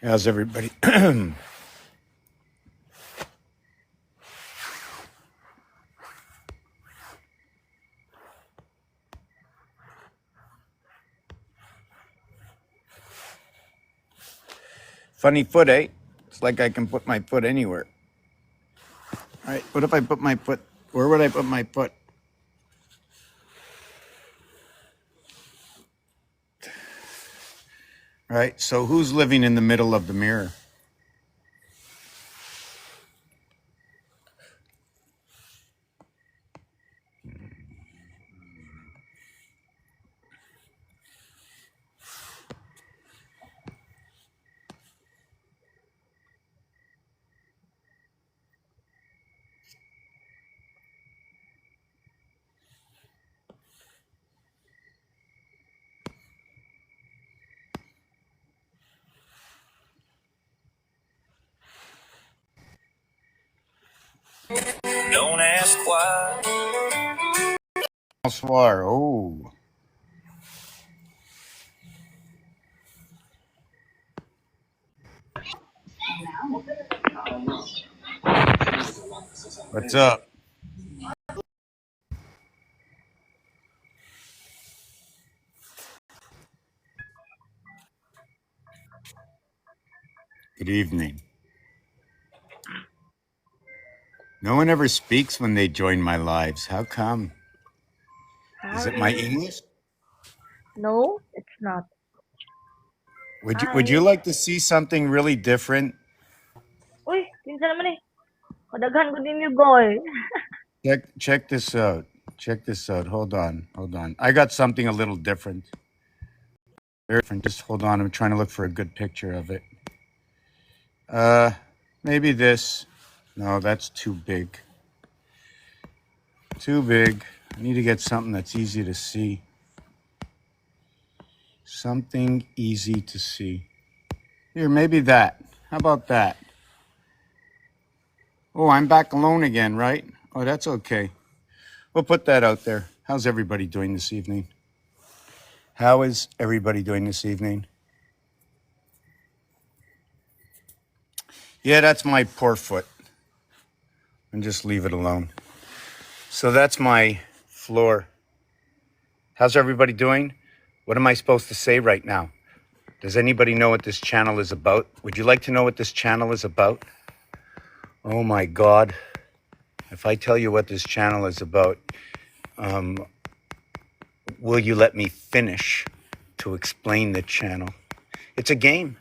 How's everybody? Funny foot, eh? It's like I can put my foot anywhere. All right, what if I put my foot? Where would I put my foot? All right, so who's living in the middle of the mirror? Don't ask why. Bonsoir. Oh. What's up? Good evening. No one ever speaks when they join my lives. How come? Is it my English? No, it's not. Would you like to see something really different? Uy, kinsa naman eh. Kadaghan ko din yung goy. Check this out. Check this out. Hold on. I got something a little different. Very different. Just hold on. I'm trying to look for a good picture of it. Maybe this. No, that's too big. Too big. I need to get something that's easy to see. Something easy to see. Here, maybe that. How about that? Oh, I'm back alone again, right? Oh, that's okay. We'll put that out there. How's everybody doing this evening? How is everybody doing this evening? Yeah, that's my poor foot. And just leave it alone. So that's my floor. How's everybody doing? What am I supposed to say right now? Does anybody know what this channel is about? Would you like to know what this channel is about? Oh my God. If I tell you what this channel is about, will you let me finish to explain the channel? It's a game.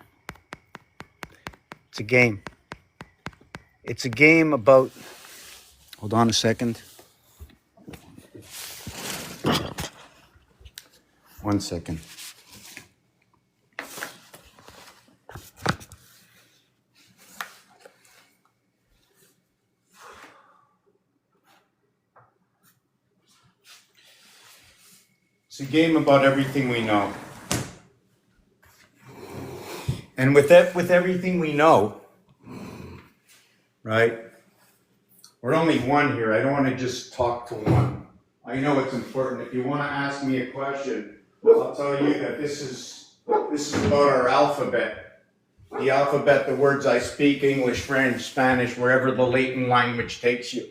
It's a game. It's a game about... Hold on a second. 1 second. It's a game about everything we know. And with everything we know, right? We're only one here. I don't want to just talk to one. I know it's important. If you want to ask me a question, I'll tell you that this is about our alphabet. The alphabet, the words I speak, English, French, Spanish, wherever the latent language takes you.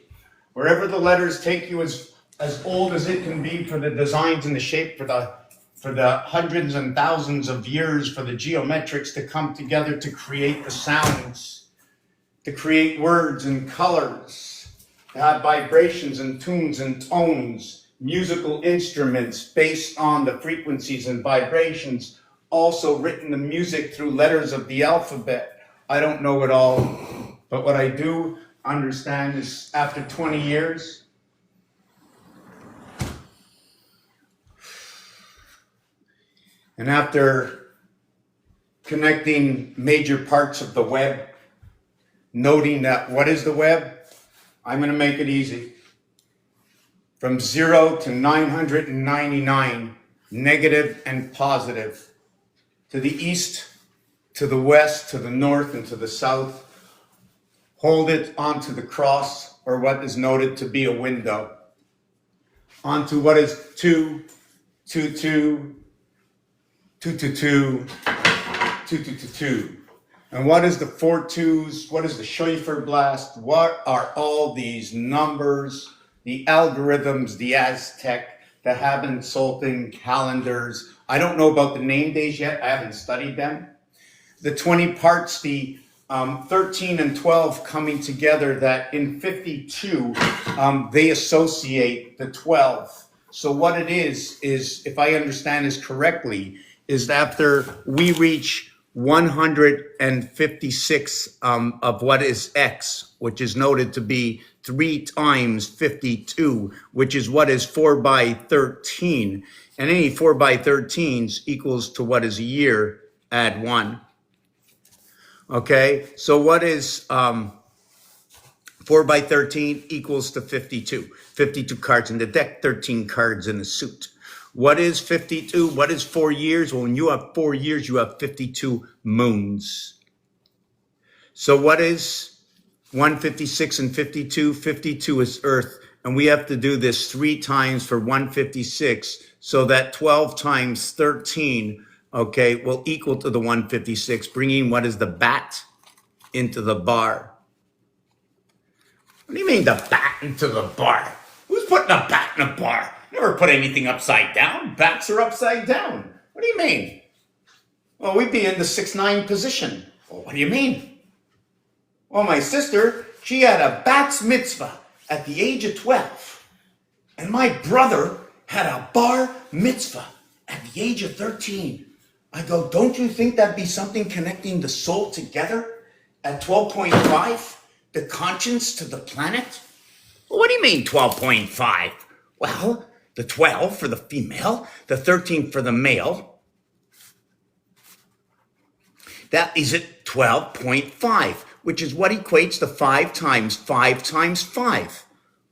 Wherever the letters take you, as old as it can be, for the designs and the shape, for the hundreds and thousands of years, for the geometrics to come together to create the sounds, to create words and colors, to have vibrations and tunes and tones, musical instruments based on the frequencies and vibrations, also written the music through letters of the alphabet. I don't know it all, but what I do understand is after 20 years, and after connecting major parts of the web, noting that what is the web? I'm going to make it easy. From 0 to 999, negative and positive. To the east, to the west, to the north, and to the south. Hold it onto the cross, or what is noted to be a window. Onto what is 2, 2, 2, 2, 2, 2, 2, 2, 2, 2. And what is the 4-2s? What is the Schaefer blast? What are all these numbers, the algorithms, the Aztec, the Haben-Sultan calendars? I don't know about the name days yet. I haven't studied them. The 20 parts, the 13 and 12 coming together, that in 52, they associate the 12. So what it is, if I understand this correctly, is after we reach 156 of what is X, which is noted to be 3 times 52, which is what is 4 by 13. And any 4 by 13s equals to what is a year, add 1. Okay, so what is 4 by 13 equals to 52. 52 cards in the deck, 13 cards in the suit. What is 52? What is 4 years? Well, when you have 4 years, you have 52 moons. So what is 156 and 52? 52 is Earth. And we have to do this 3 times for 156. So that 12 times 13, okay, will equal to the 156, bringing what is the bat into the bar. What do you mean the bat into the bar? Who's putting a bat in a bar? Never put anything upside down. Bats are upside down. What do you mean? Well, we'd be in the 6-9 position. Well, what do you mean? Well, my sister, she had a bat's mitzvah at the age of 12. And my brother had a bar mitzvah at the age of 13. I go, don't you think that'd be something connecting the soul together at 12.5? The conscience to the planet? Well, what do you mean 12.5? Well, the 12 for the female, the 13 for the male. That is at 12.5, which is what equates to 5 times 5 times 5.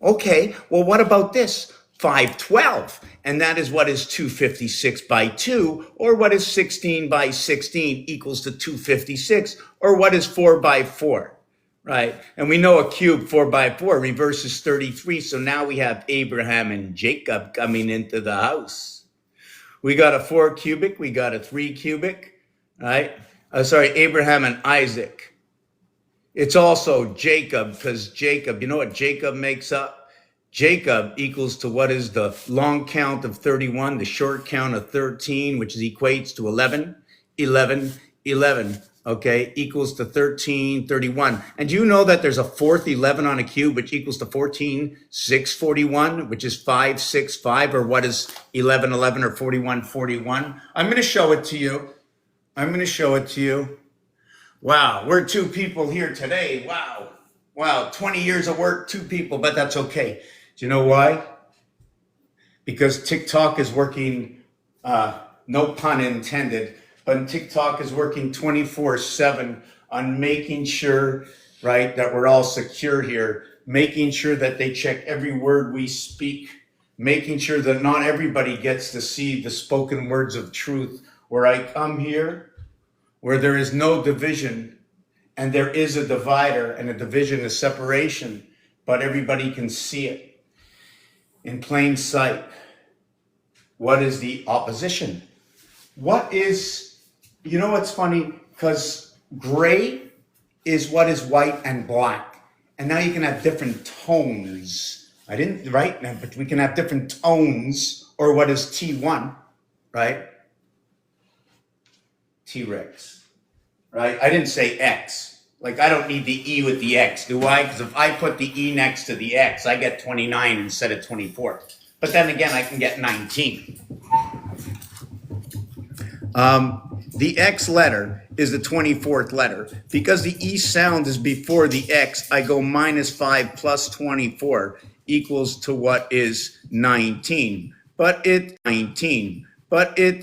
Okay, well, what about this? 512, and that is what is 256 by 2, or what is 16 by 16 equals to 256, or what is 4 by 4. Right, and we know a cube 4 by 4 reverses 33, so now we have Abraham and Jacob coming into the house. We got a 4 cubic, we got a 3 cubic, right? Abraham and Isaac. It's also Jacob, because Jacob, you know what Jacob makes up? Jacob equals to what is the long count of 31, the short count of 13, which equates to 11, 11, 11. Okay, equals to 13, 31. And do you know that there's a 4th 11 on a cube, which equals to 14, 6, 41, which is 5, 6, 5, or what is 11, 11, or 41, 41? I'm going to show it to you. Wow, we're 2 people here today. Wow, 20 years of work, 2 people, but that's okay. Do you know why? Because TikTok is working, no pun intended, but TikTok is working 24/7 on making sure, right, that we're all secure here, making sure that they check every word we speak, making sure that not everybody gets to see the spoken words of truth. Where I come here, where there is no division, and there is a divider, and a division is separation, but everybody can see it in plain sight. What is the opposition? What is... You know what's funny? Because gray is what is white and black. And now you can have different tones. I didn't write them, but we can have different tones, or what is T1, right? T-Rex, right? I didn't say X. Like, I don't need the E with the X, do I? Because if I put the E next to the X, I get 29 instead of 24. But then again, I can get 19. The X letter is the 24th letter. Because the E sound is before the X, I go -5 plus 24 equals to what is 19. But it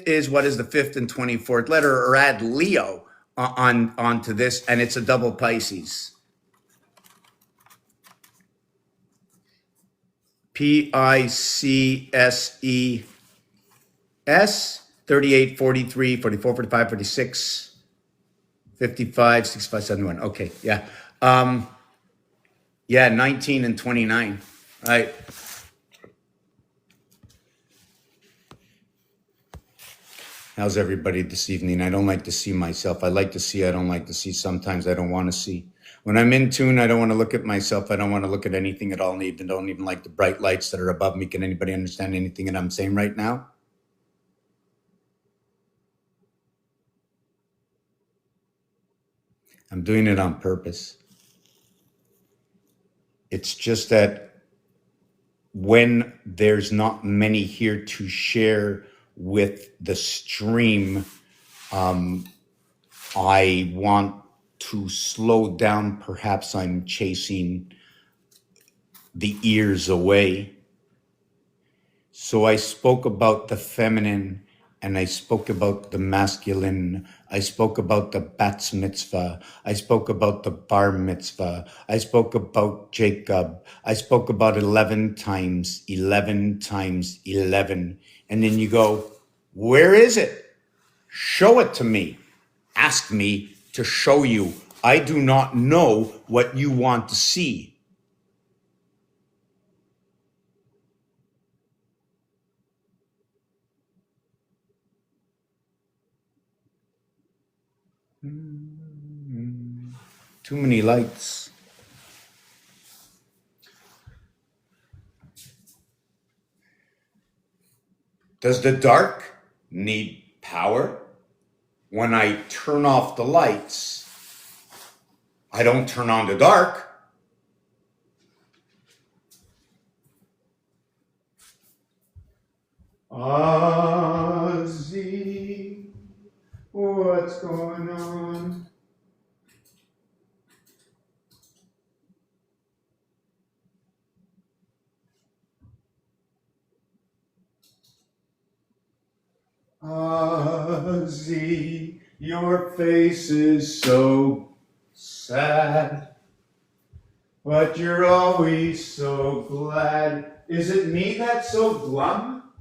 is what is the 5th and 24th letter, or add Leo onto this, and it's a double Pisces. Pisces. 38, 43, 44, 45, 46, 55, 65, 71. Okay, yeah. 19 and 29, right? How's everybody this evening? I don't like to see myself. I like to see, I don't like to see. Sometimes I don't want to see. When I'm in tune, I don't want to look at myself. I don't want to look at anything at all. And even don't even like the bright lights that are above me. Can anybody understand anything that I'm saying right now? I'm doing it on purpose. It's just that when there's not many here to share with the stream, I want to slow down. Perhaps I'm chasing the ears away. So I spoke about the feminine and I spoke about the masculine. I spoke about the bats mitzvah. I spoke about the bar mitzvah. I spoke about Jacob. I spoke about 11 times 11 times 11. And then you go, where is it? Show it to me. Ask me to show you. I do not know what you want to see. Too many lights. Does the dark need power? When I turn off the lights, I don't turn on the dark. Ozzy, what's going on? Ozzy, your face is so sad, but you're always so glad. Is it me that's so glum,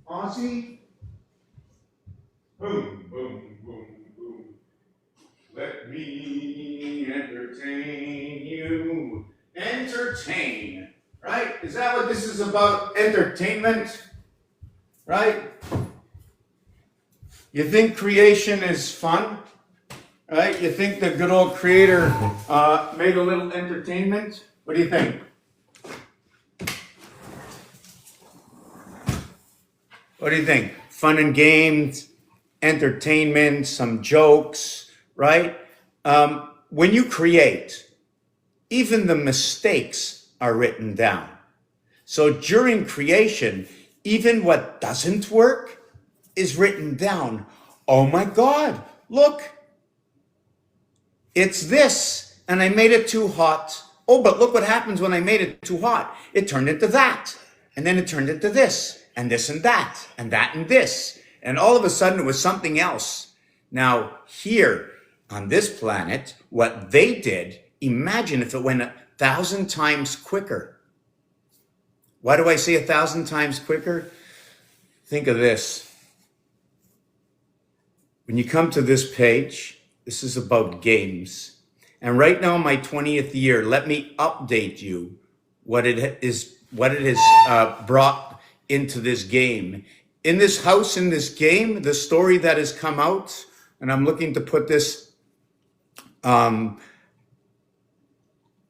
Ozzy? Boom, boom, boom, boom. Let me entertain you. Entertain, right? Is that what this is about? Entertainment, right? You think creation is fun, right? You think the good old creator made a little entertainment? What do you think? What do you think? Fun and games, entertainment, some jokes, right? When you create, even the mistakes are written down. So during creation, even what doesn't work is written down. Oh my God, look, it's this, and I made it too hot. Oh, but look what happens when I made it too hot. It turned into that, and then it turned into this, and this and that, and that and this. And all of a sudden it was something else. Now, here on this planet, what they did, imagine if it went 1,000 times quicker. Why do I say 1,000 times quicker? Think of this. When you come to this page, this is about games. And right now, my 20th year, let me update you what it has brought into this game. In this house, in this game, the story that has come out, and I'm looking to put this in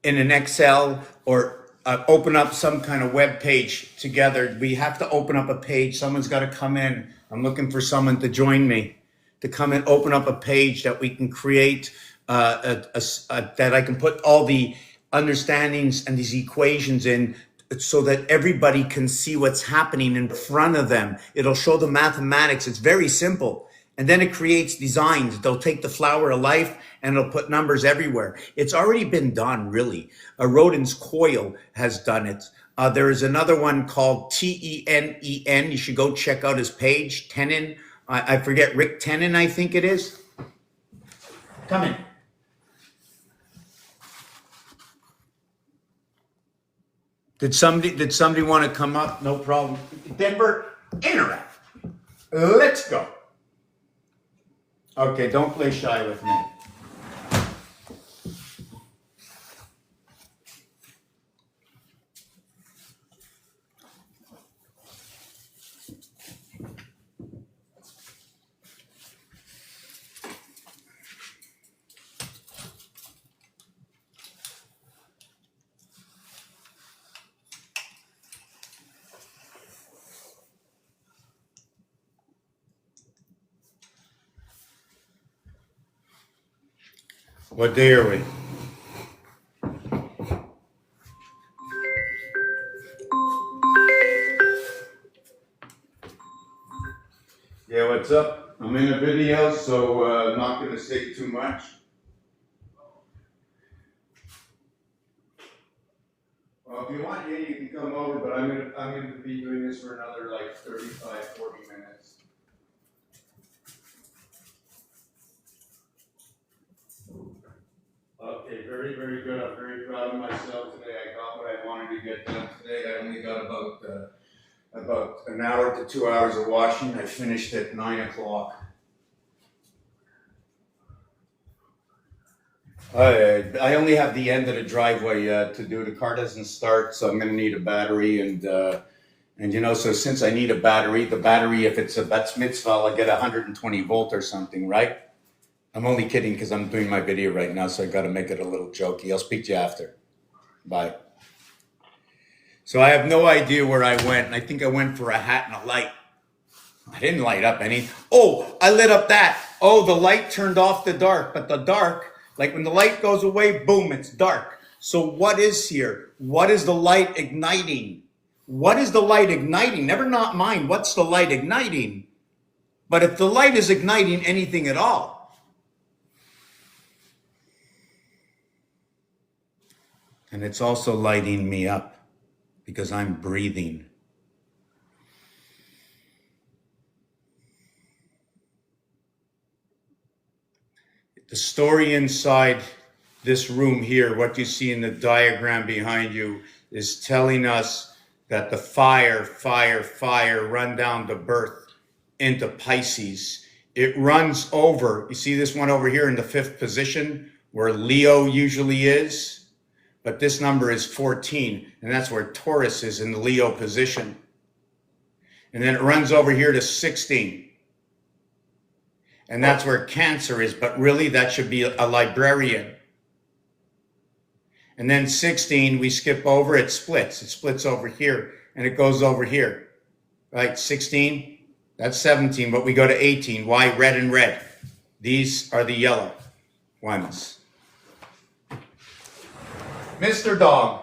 an Excel or open up some kind of web page together. We have to open up a page. Someone's got to come in. I'm looking for someone to join me, to come and open up a page that we can create, that I can put all the understandings and these equations in so that everybody can see what's happening in front of them. It'll show the mathematics. It's very simple. And then it creates designs. They'll take the flower of life and it'll put numbers everywhere. It's already been done, really. Rodin's Coil has done it. There is another one called Tenen. You should go check out his page. Tenon. I forget, Rick Tenon, I think it is. Come in. Did somebody want to come up? No problem. Denver, interact. Let's go. Okay, don't play shy with me. What day are we? Yeah, what's up? I'm in a video, so I'm not going to say too much. Well, if you want, yeah, you can come over, but I'm gonna be doing this for another like 35, 40 minutes. Okay, very, very good. I'm very proud of myself today. I got what I wanted to get done today. I only got about an hour to 2 hours of washing. I finished at 9 o'clock. I only have the end of the driveway to do. The car doesn't start, so I'm going to need a battery. And you know, so since I need a battery, the battery, if it's a bat mitzvah, I'll get 120 volt or something, right? I'm only kidding because I'm doing my video right now, so I got to make it a little jokey. I'll speak to you after. Bye. So I have no idea where I went, and I think I went for a hat and a light. I didn't light up any. Oh, I lit up that. Oh, the light turned off the dark, but the dark, like when the light goes away, boom, it's dark. So what is here? What is the light igniting? What is the light igniting? Never not mind what's the light igniting. But if the light is igniting anything at all, and it's also lighting me up because I'm breathing. The story inside this room here, what you see in the diagram behind you, is telling us that the fire run down to birth into Pisces. It runs over, you see this one over here in the 5th position where Leo usually is? But this number is 14, and that's where Taurus is in the Leo position. And then it runs over here to 16. And that's where Cancer is, but really that should be a librarian. And then 16, we skip over, it splits. It splits over here, and it goes over here. Right, 16, that's 17, but we go to 18. Why red and red? These are the yellow ones. Mr. Dog,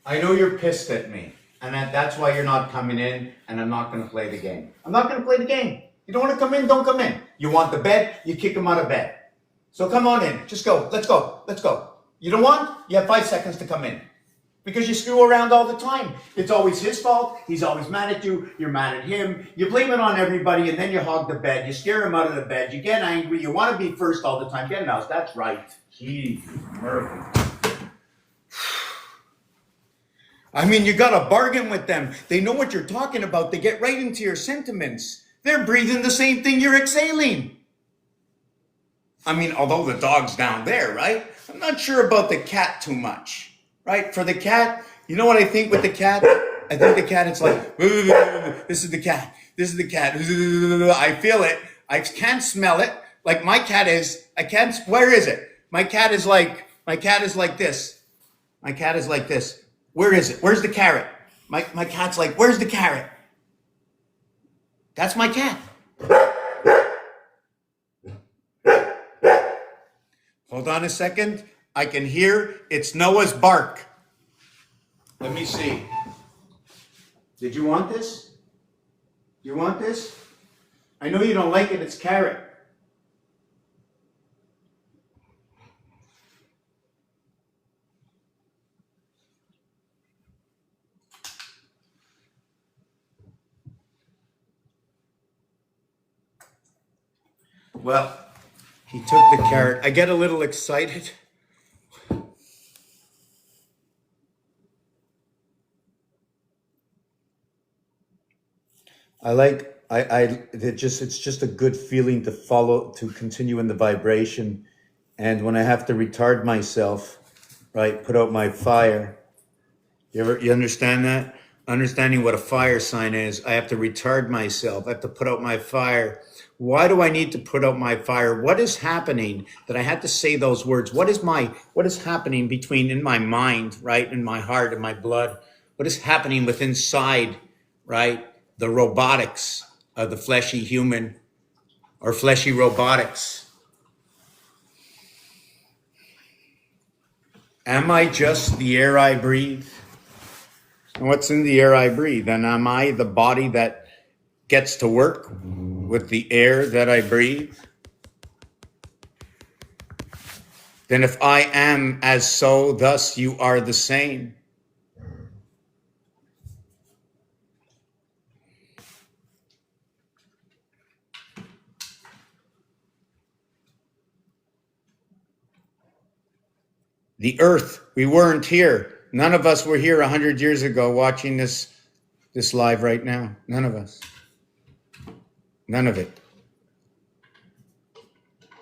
I know you're pissed at me, and that's why you're not coming in, and I'm not going to play the game. I'm not going to play the game. You don't want to come in, don't come in. You want the bed, you kick him out of bed. So come on in, just go, let's go, let's go. You don't want? You have 5 seconds to come in. Because you screw around all the time. It's always his fault, he's always mad at you, you're mad at him, you blame it on everybody, and then you hog the bed, you scare him out of the bed, you get angry, you want to be first all the time. Get out, that's right. Jeez, Murphy. I mean, you got to bargain with them. They know what you're talking about. They get right into your sentiments. They're breathing the same thing you're exhaling. I mean, although the dog's down there, right? I'm not sure about the cat too much, right? For the cat, you know what I think with the cat? I think the cat, it's like, this is the cat. This is the cat. I feel it. I can't smell it. Like my cat is, where is it? My cat is like this. My cat is like this. Where is it? Where's the carrot? My cat's like, where's the carrot? That's my cat. Hold on a second. I can hear it's Noah's bark. Let me see. Did you want this? Do you want this? I know you don't like it. It's carrot. Well, he took the carrot. I get a little excited. It's just a good feeling to continue in the vibration. And when I have to retard myself, right, put out my fire. You understand that? Understanding what a fire sign is, I have to retard myself. I have to put out my fire. Why do I need to put out my fire? What is happening that I had to say those words? What is happening in my mind, right? In my heart, in my blood? What is happening within inside, right? The robotics of the fleshy human or fleshy robotics. Am I just the air I breathe? And what's in the air I breathe? And am I the body that gets to work with the air that I breathe? Then if I am as so, thus you are the same. The earth, we weren't here. None of us were here 100 years ago watching this live right now. None of us. None of it.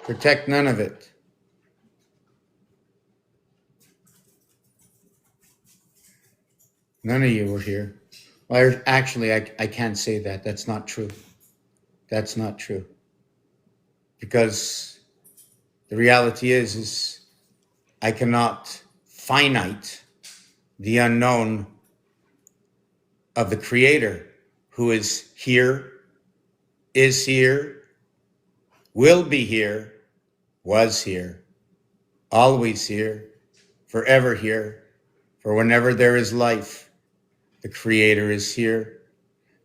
Protect none of it. None of you were here. Well, actually, I can't say that. That's not true. That's not true. Because the reality is I cannot finite the unknown of the Creator who is here, will be here, was here, always here, forever here. For whenever there is life, the Creator is here.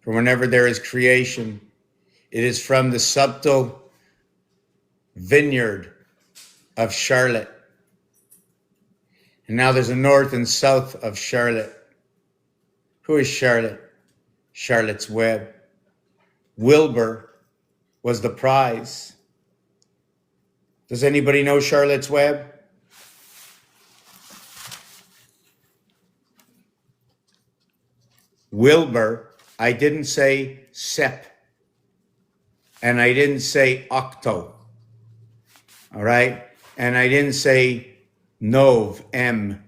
For whenever there is creation, it is from the subtle vineyard of Charlotte. And now there's a north and south of Charlotte. Who is Charlotte? Charlotte's Web. Wilbur was the prize. Does anybody know Charlotte's Web? Wilbur, I didn't say Sep, and I didn't say Octo, all right? And I didn't say Nov, M,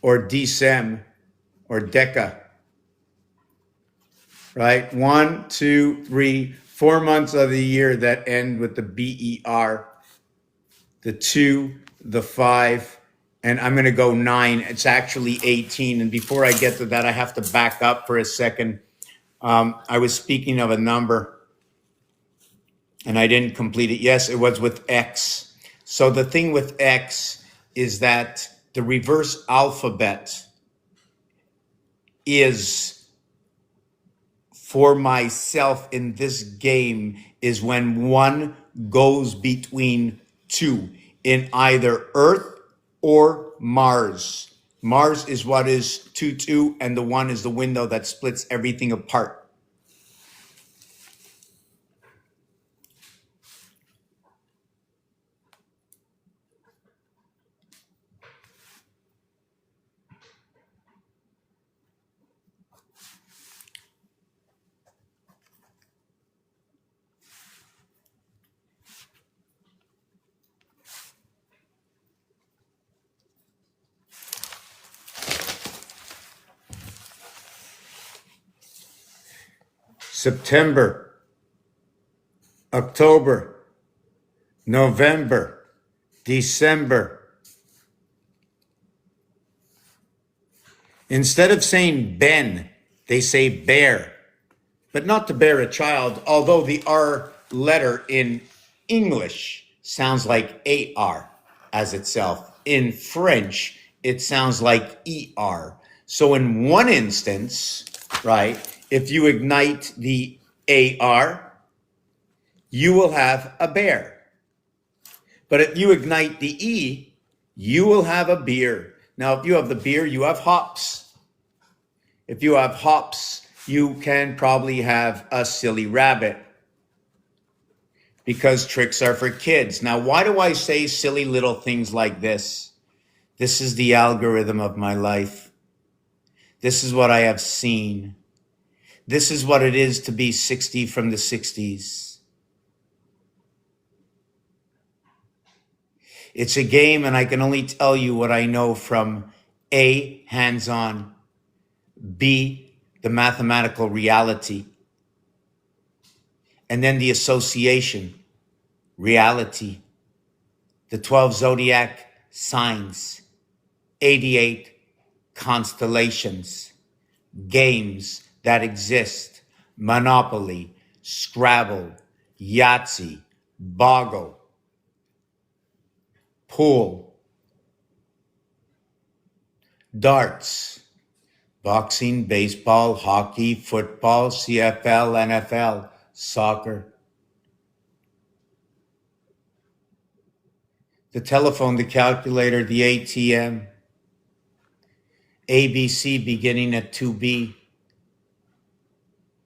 or Decem, or Deca, right? 1, 2, 3, 4 months of the year that end with the BER, the 2, the 5, and I'm going to go 9. It's actually 18. And before I get to that, I have to back up for a second. I was speaking of a number and I didn't complete it. Yes, it was with X. So the thing with X is that the reverse alphabet is, for myself in this game, is when 1 goes between 2 in either Earth or Mars. Mars is what is 2, and the 1 is the window that splits everything apart. September, October, November, December. Instead of saying Ben, they say bear, but not to bear a child, although the R letter in English sounds like AR as itself. In French, it sounds like ER. So in one instance, right, if you ignite the AR, you will have a bear. But if you ignite the E, you will have a beer. Now, if you have the beer, you have hops. If you have hops, you can probably have a silly rabbit, because tricks are for kids. Now, why do I say silly little things like this? This is the algorithm of my life. This is what I have seen. This is what it is to be 60 from the 60s. It's a game, and I can only tell you what I know from A, hands-on, B, the mathematical reality, and then the association, reality, the 12 zodiac signs, 88 constellations, games that exist, Monopoly, Scrabble, Yahtzee, Boggle, pool, Darts, boxing, baseball, hockey, football, CFL, NFL, soccer. The telephone, the calculator, the ATM, ABC beginning at 2B.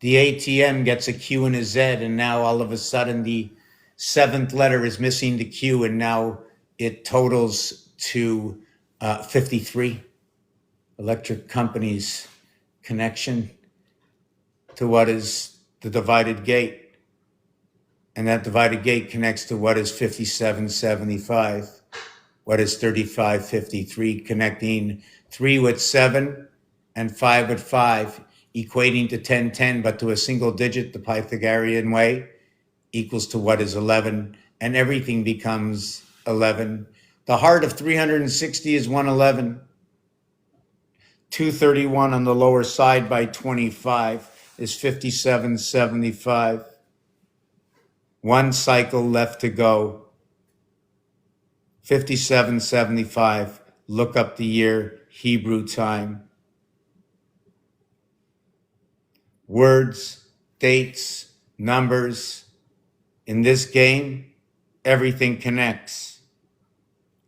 The ATM gets a Q and a Z, and now all of a sudden the seventh letter is missing the Q, and now it totals to 53. Electric company's connection to what is the divided gate. And that divided gate connects to what is 5775. What is 3553, connecting 3 with 7 and 5 with 5, equating to 1010, but to a single digit, the Pythagorean way, equals to what is 11, and everything becomes 11. The heart of 360 is 111. 231 on the lower side by 25 is 5775. One cycle left to go. 5775, look up the year, Hebrew time. Words, dates, numbers. In this game, everything connects,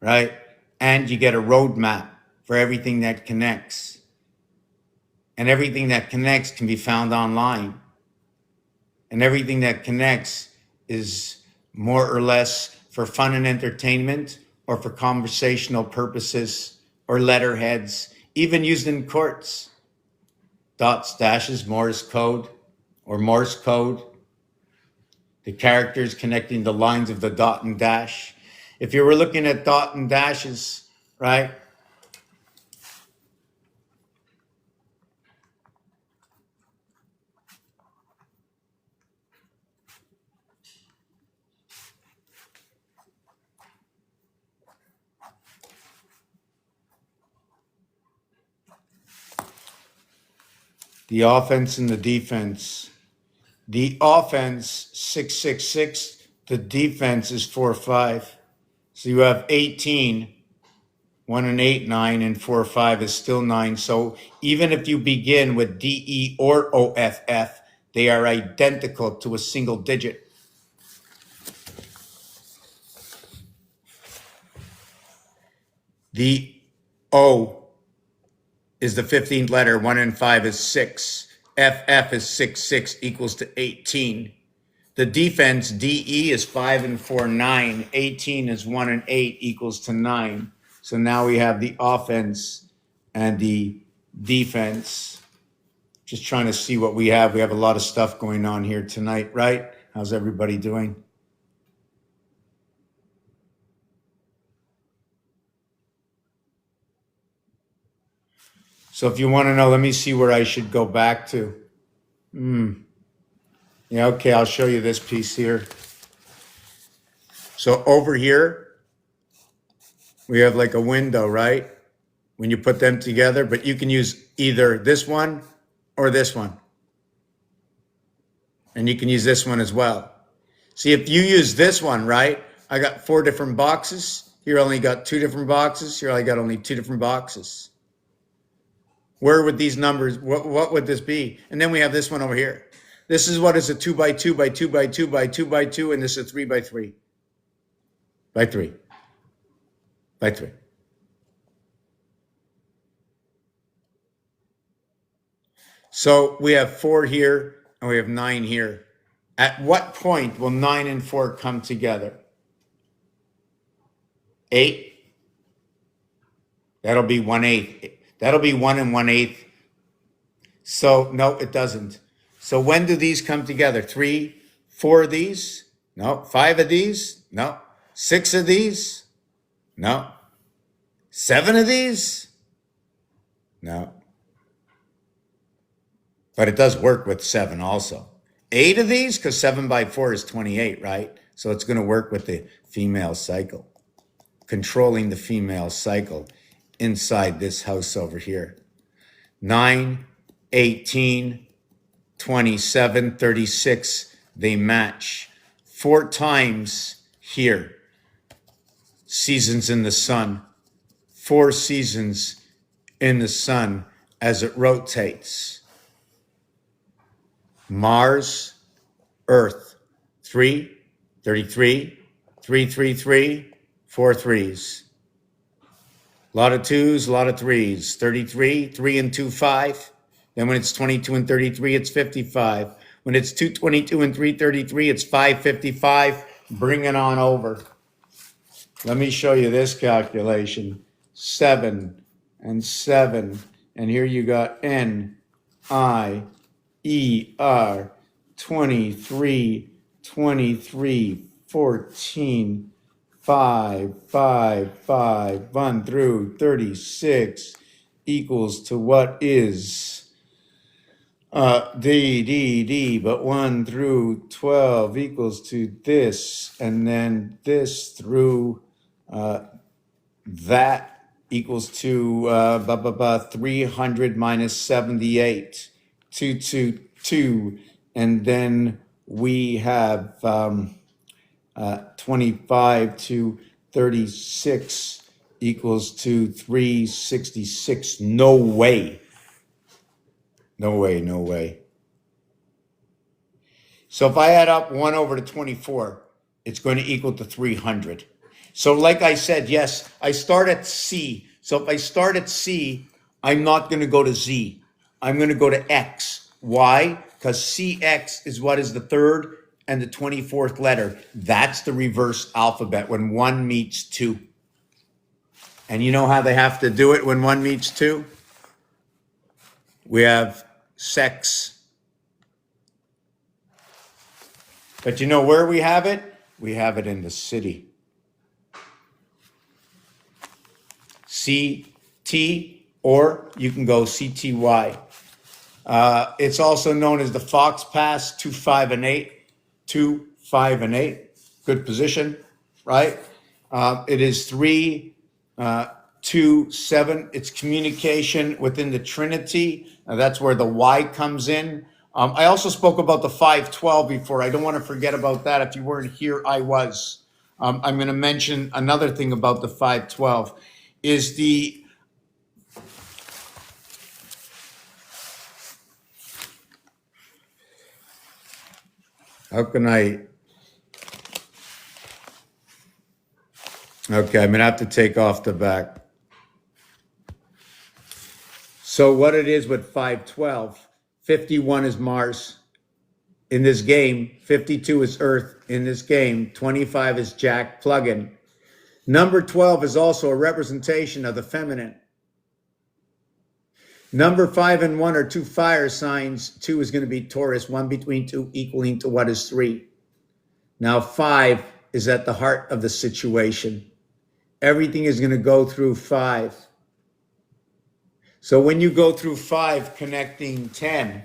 right? And you get a roadmap for everything that connects. And everything that connects can be found online. And everything that connects is more or less for fun and entertainment, or for conversational purposes, or letterheads, even used in courts. Dots, dashes, Morse code, or Morse code. The characters connecting the lines of the dot and dash. If you were looking at dot and dashes, right? The offense and the defense. The offense, 666. The defense is 45. So you have 18. 1 and 8, 9, and 4, 5 is still 9. So even if you begin with DE or OFF, they are identical to a single digit. The O is the 15th letter. 1 and 5 is 6. FF is 6, 6 equals to 18. The defense, DE, is 5 and 4, 9. 18 is 1 and 8 equals to 9. So now we have the offense and the defense. Just trying to see what we have. We have a lot of stuff going on here tonight, right? How's everybody doing? So if you want to know, let me see where I should go back to. Yeah, okay, I'll show you this piece here. So over here, we have like a window, right? When you put them together, but you can use either this one or this one. And you can use this one as well. See, if you use this one, right? I got 4 different boxes. Here I only got 2 different boxes. Here I got only 2 different boxes. Where would these numbers, what would this be? And then we have this one over here. This is what is a 2 by 2 by 2 by 2 by 2 by 2, and this is a 3 by 3. By 3. By 3. So we have 4 here and we have 9 here. At what point will 9 and 4 come together? 8. That'll be 1/8. That'll be 1 and 1/8. So no, it doesn't. So when do these come together? 3, 4 of these? No. 5 of these? No. 6 of these? No. 7 of these? No. But it does work with 7 also. 8 of these, because 7 by 4 is 28, right? So it's going to work with the female cycle. Controlling the female cycle inside this house over here. 9, 18, 27, 36, they match. 4 times here. Seasons in the sun. 4 seasons in the sun as it rotates. Mars, Earth, 3, 33, 333, 4 threes. A lot of twos, a lot of threes. 33, 3 and 2, 5. Then when it's 22 and 33, it's 55. When it's 222 and 333, it's 555. Bring it on over. Let me show you this calculation. 7 and 7. And here you got N, I, E, R, 23, 23, 14, 5, 5, 5, 1 through 36 equals to what is D, but 1 through 12 equals to this, and then this through that equals to 300 minus 78, 222, and then we have 25 to 36 equals to 366. No way. No way, no way. So if I add up 1 over to 24, it's going to equal to 300. So like I said, yes, I start at C. So if I start at C, I'm not going to go to Z. I'm going to go to X. Why? Because CX is what is the third and the 24th letter. That's the reverse alphabet when 1 meets 2. And you know how they have to do it when 1 meets 2? We have sex. But you know where we have it? We have it in the city. CT, or you can go CTY. It's also known as the Fox Pass, 2, 5, and 8. 2, 5, and 8. Good position, right? It is 3, 2, 7. It's communication within the Trinity. That's where the Y comes in. I also spoke about the 512 before. I don't want to forget about that. If you weren't here, I was. I'm going to mention another thing about the 512 is the how can I? Okay, I'm going to have to take off the back. So what it is with 512, 51 is Mars in this game, 52 is Earth in this game, 25 is Jack plug-in. Number 12 is also a representation of the feminine. Number 5 and 1 are 2 fire signs. 2 is going to be Taurus, 1 between 2 equaling to what is 3. Now 5 is at the heart of the situation. Everything is going to go through 5. So when you go through 5 connecting 10,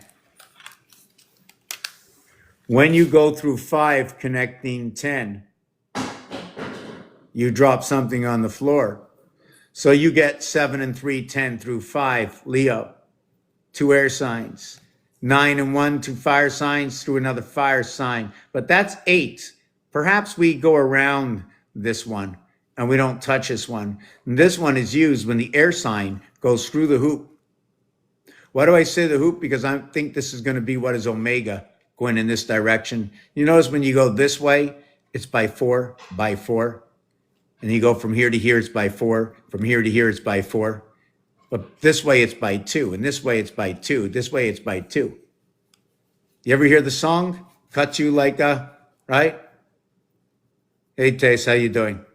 when you go through 5 connecting 10, you drop something on the floor. So you get 7 and 3, 10 through 5, Leo, 2 air signs. 9 and 1, 2 fire signs through another fire sign. But that's 8. Perhaps we go around this one and we don't touch this one. And this one is used when the air sign goes through the hoop. Why do I say the hoop? Because I think this is going to be what is Omega going in this direction. You notice when you go this way, it's by 4, by 4. And you go from here to here, it's by 4. From here to here, it's by 4. But this way, it's by 2. And this way, it's by 2. This way, it's by 2. You ever hear the song? Cut you like a, right? Hey, Tace, how you doing?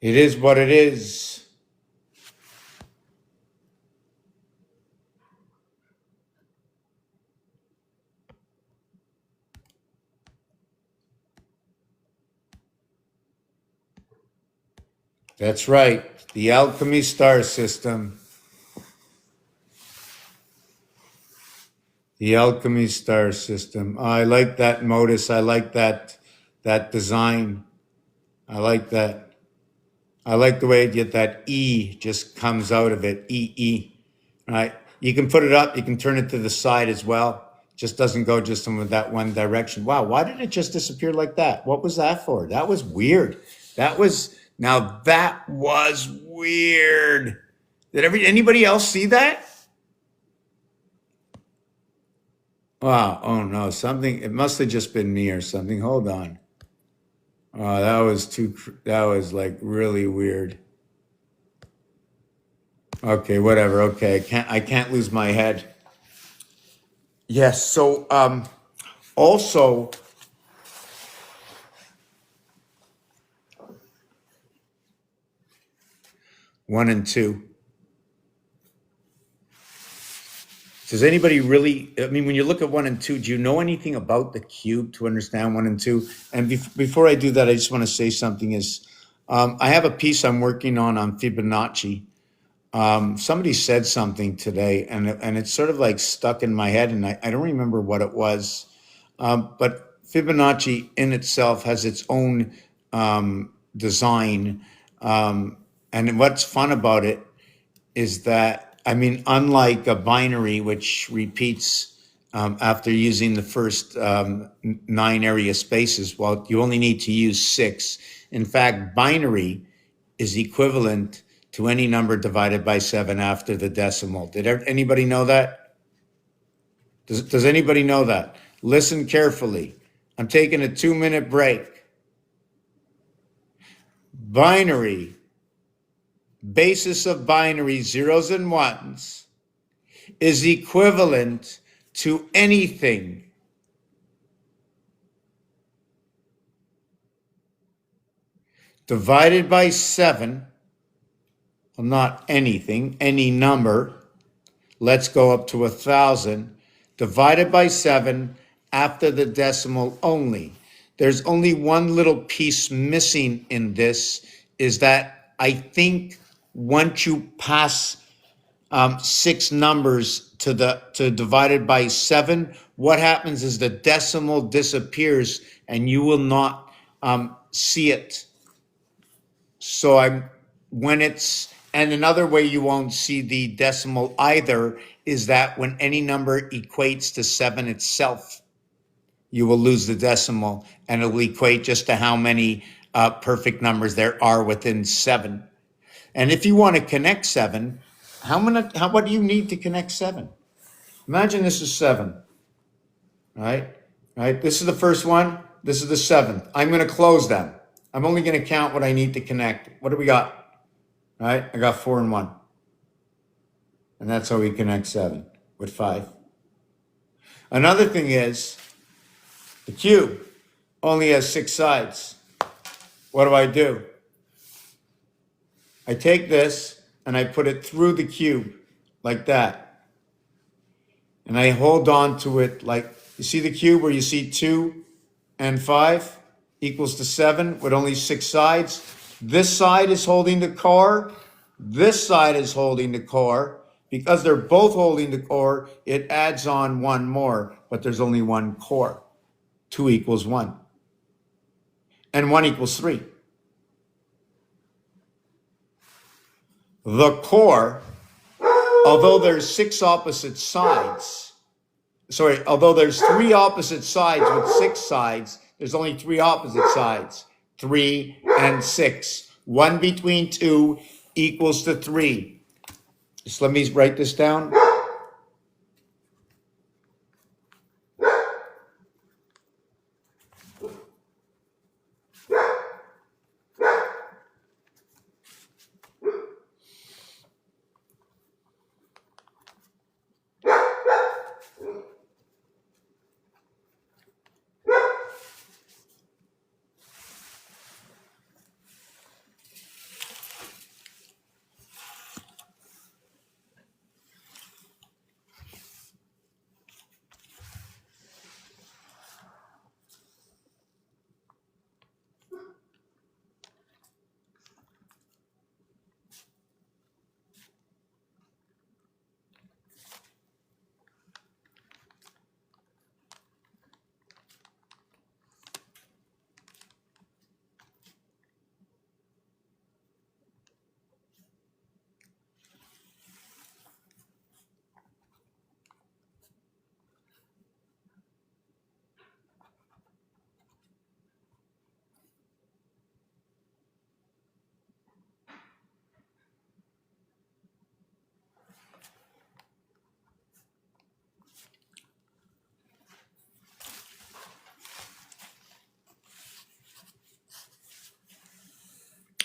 It is what it is. That's right, the alchemy star system. The alchemy star system. I like that modus. I like that design. I like that. I like the way that E just comes out of it. E. Right? You can put it up. You can turn it to the side as well. Just doesn't go just in that one direction. Wow, why did it just disappear like that? What was that for? That was weird. That was Now that was weird. Did anybody else see that? Wow. Oh no, something, it must have just been me or something. Hold on. Oh, that was like really weird. Okay, whatever. Okay, I can't lose my head. Yes, so also 1 and 2. Does anybody really? I mean, when you look at 1 and 2, do you know anything about the cube to understand 1 and 2? And before I do that, I just want to say something. I have a piece I'm working on Fibonacci. Somebody said something today, and it's sort of like stuck in my head, and I don't remember what it was. But Fibonacci in itself has its own design, and what's fun about it is that, I mean, unlike a binary, which repeats after using the first 9 area spaces, well, you only need to use 6. In fact, binary is equivalent to any number divided by 7 after the decimal. Did anybody know that? Does anybody know that? Listen carefully. I'm taking a 2-minute break. Binary, basis of binary, zeros and ones, is equivalent to anything divided by 7, well, not anything, any number, let's go up to 1,000, divided by 7 after the decimal only. There's only one little piece missing in this, is that I think once you pass 6 numbers to divided by 7, what happens is the decimal disappears and you will not see it. So and another way you won't see the decimal either is that when any number equates to 7 itself, you will lose the decimal, and it will equate just to how many perfect numbers there are within 7. And if you want to connect 7, what do you need to connect 7? Imagine this is 7, right? Right? This is the first one. This is the 7th. I'm going to close them. I'm only going to count what I need to connect. What do we got? Right? I got 4 and 1. And that's how we connect 7 with 5. Another thing is the cube only has 6 sides. What do? I take this and I put it through the cube like that. And I hold on to it like, you see the cube where you see 2 and 5 equals to 7 with only 6 sides. This side is holding the core. This side is holding the core. Because they're both holding the core, it adds on 1 more, but there's only 1 core. 2 equals 1. And 1 equals 3. The core, although there's 6 opposite sides, although there's 3 opposite sides with 6 sides, there's only 3 opposite sides, 3 and 6. 1 between 2 equals to 3. Just let me write this down.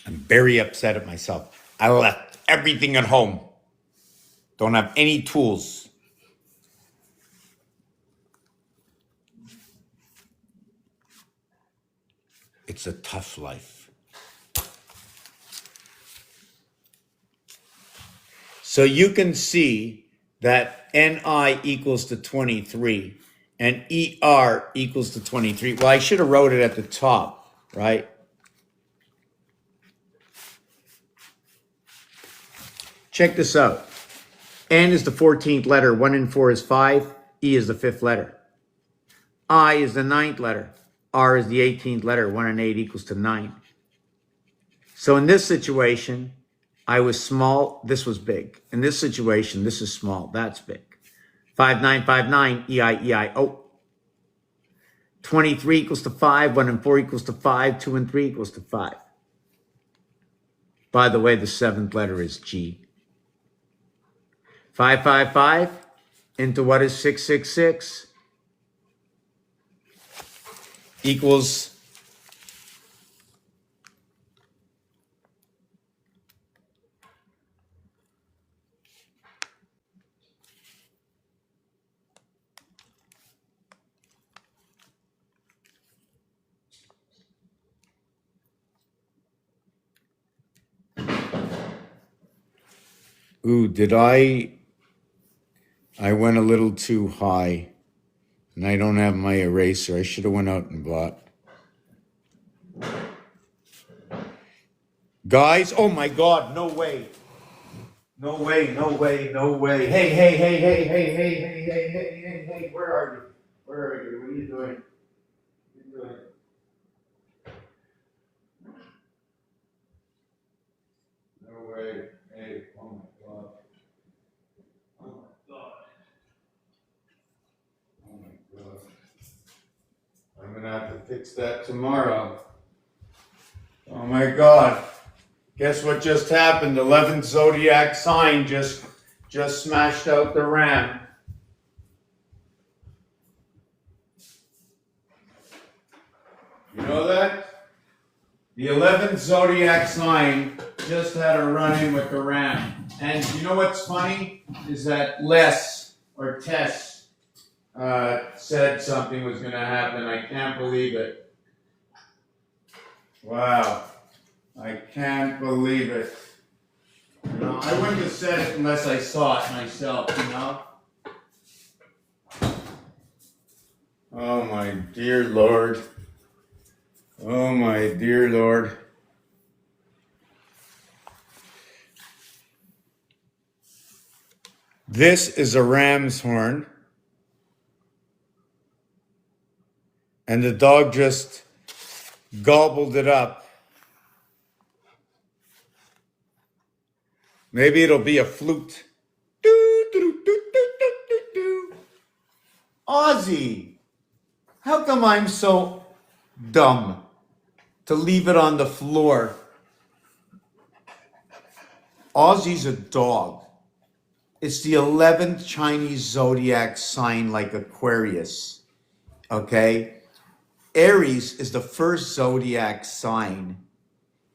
I'm very upset at myself. I left everything at home. Don't have any tools. It's a tough life. So you can see that NI equals to 23 and ER equals to 23. Well, I should have wrote it at the top, right? Check this out. N is the 14th letter. 1 and 4 is 5. E is the 5th letter. I is the 9th letter. R is the 18th letter. 1 and 8 equals to 9. So in this situation, I was small. This was big. In this situation, this is small. That's big. 5959, E-I-E-I-O. 23 equals to 5. 1 and 4 equals to 5. 2 and 3 equals to 5. By the way, the 7th letter is G. 555 into what is 666 equals ooh, I went a little too high and I don't have my eraser. I should have went out and bought. Guys, oh my God, no way. No way, no way, no way. Hey, hey, hey, hey, hey, hey, hey, hey, hey, hey, hey, where are you? Where are you? What are you doing? What are you doing? No way. Hey, oh my God. Oh my God. Oh my God. I'm gonna have to fix that tomorrow. Oh my God. Guess what just happened? 11th zodiac sign just smashed out the ram. You know that? The 11th zodiac sign just had a run-in with the ram. And you know what's funny? Is that Les or Tess said something was going to happen. I can't believe it. Wow. I can't believe it. You know, I wouldn't have said it unless I saw it myself, you know? Oh my dear Lord. Oh my dear Lord. This is a ram's horn. And the dog just gobbled it up. Maybe it'll be a flute. Do, do, do, do, do, do, do. Ozzy, how come I'm so dumb to leave it on the floor? Ozzy's a dog. It's the 11th Chinese zodiac sign like Aquarius. Okay? Aries is the first zodiac sign.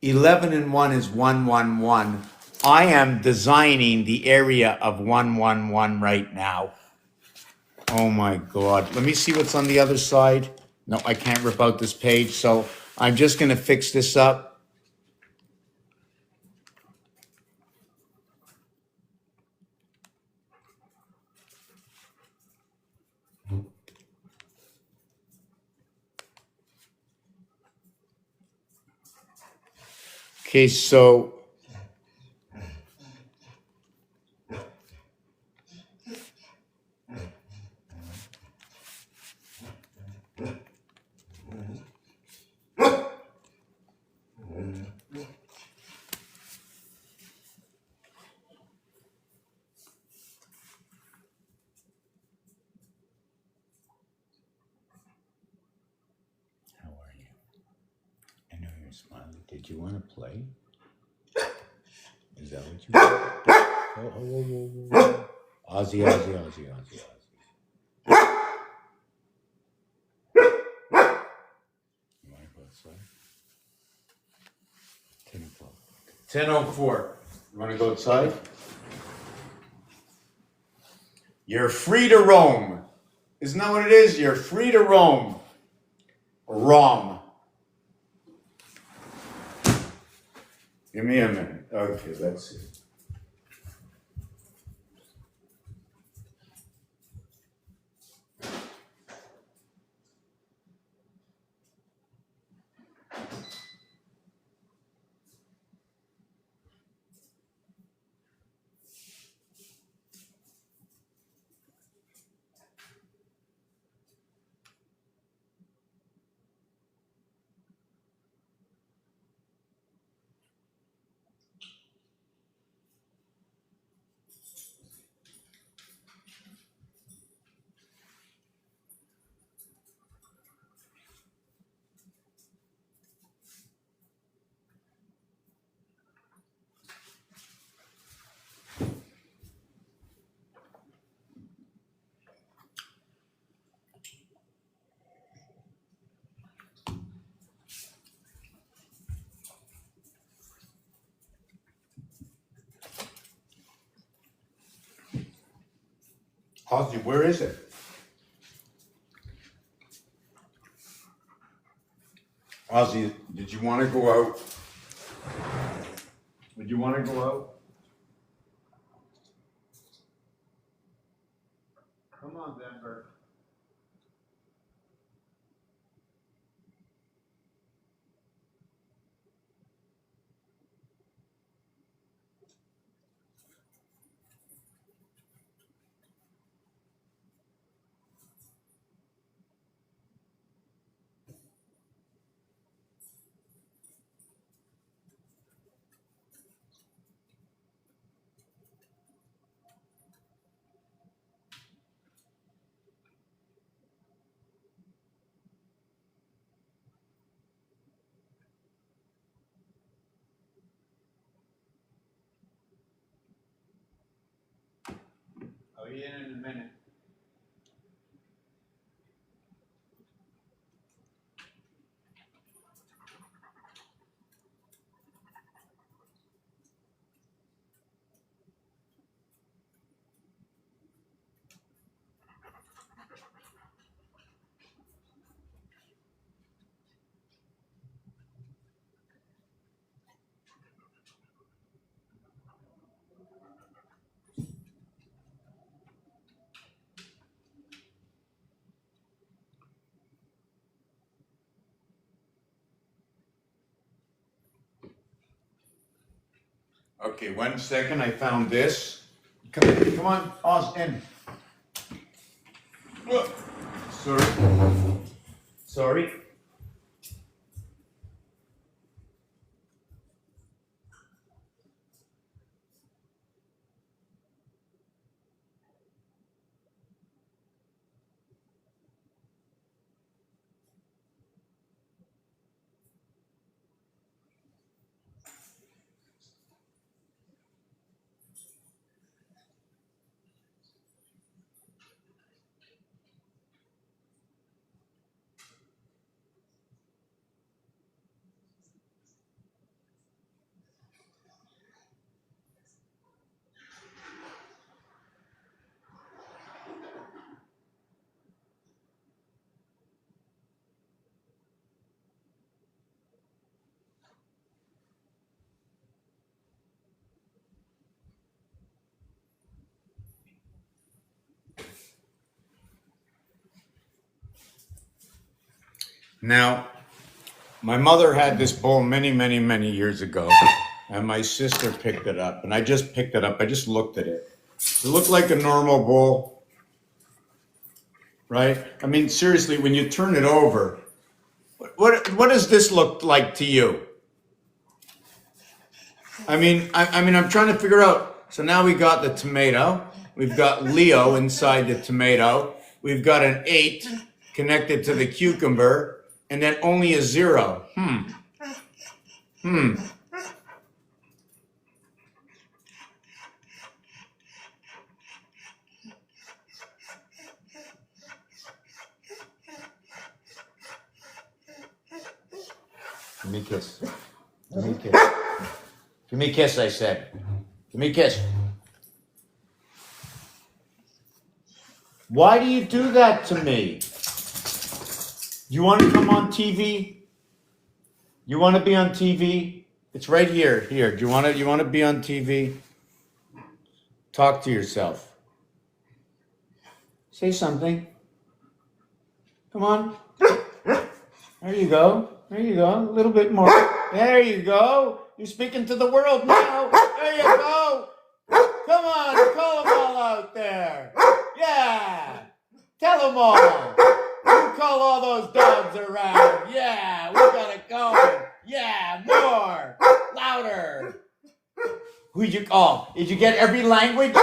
11 and 1 is 111. I am designing the area of 111 right now. Oh my God. Let me see what's on the other side. No, I can't rip out this page, so I'm just going to fix this up. Okay, so how are you? I know you're smiling. Did you want to play? Is that what you want? Oh. Ozzy, Ozzy, Ozzy, Ozzy, Ozzy. You want to go outside? 10 o'clock. 10:04. You want to go outside? You're free to roam. Isn't that what it is? You're free to roam. Rom. Give me a minute. Okay, let's see. Ozzy, where is it? Ozzy, did you want to go out? Would you want to go out? Come on, Denver. I'll be in a minute. Okay, 1 second. I found this. Come on, Oz, in. Sorry. Sorry. Now, my mother had this bowl many, many, many years ago, and my sister picked it up. And I just picked it up. I just looked at it. It looked like a normal bowl, right? I mean, seriously, when you turn it over, what does this look like to you? I mean, I'm trying to figure out. So now we got the tomato. We've got Leo inside the tomato. We've got an 8 connected to the cucumber. And then only a 0. Let me kiss. Let me kiss. Give me a kiss, I said. Give me a kiss. Why do you do that to me? You want to come on TV? You want to be on TV? It's right here. Here. Do you want to be on TV? Talk to yourself. Say something. Come on. There you go. There you go. A little bit more. There you go. You're speaking to the world now. There you go. Come on. Call them all out there. Yeah. Tell them all. You call all those dogs around. Yeah. We got it going. Yeah. More. Louder. Who'd you call? Did you get every language?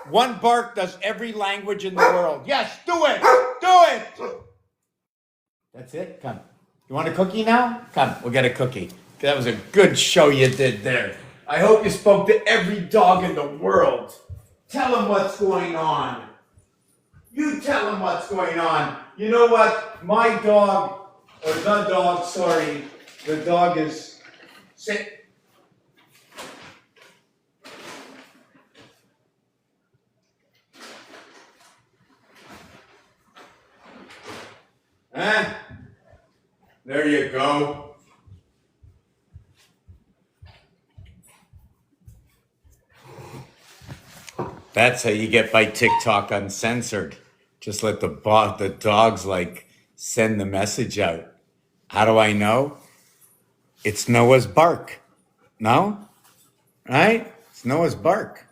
One bark does every language in the world. Yes. Do it. Do it. That's it? Come. You want a cookie now? Come, we'll get a cookie. That was a good show you did there. I hope you spoke to every dog in the world. Tell them what's going on. You tell them what's going on. You know what? My dog, or the dog, sorry, the dog is sick. Huh? There you go. That's how you get by TikTok uncensored. Just let the dogs like send the message out. How do I know? It's Noah's bark. No? Right? It's Noah's bark.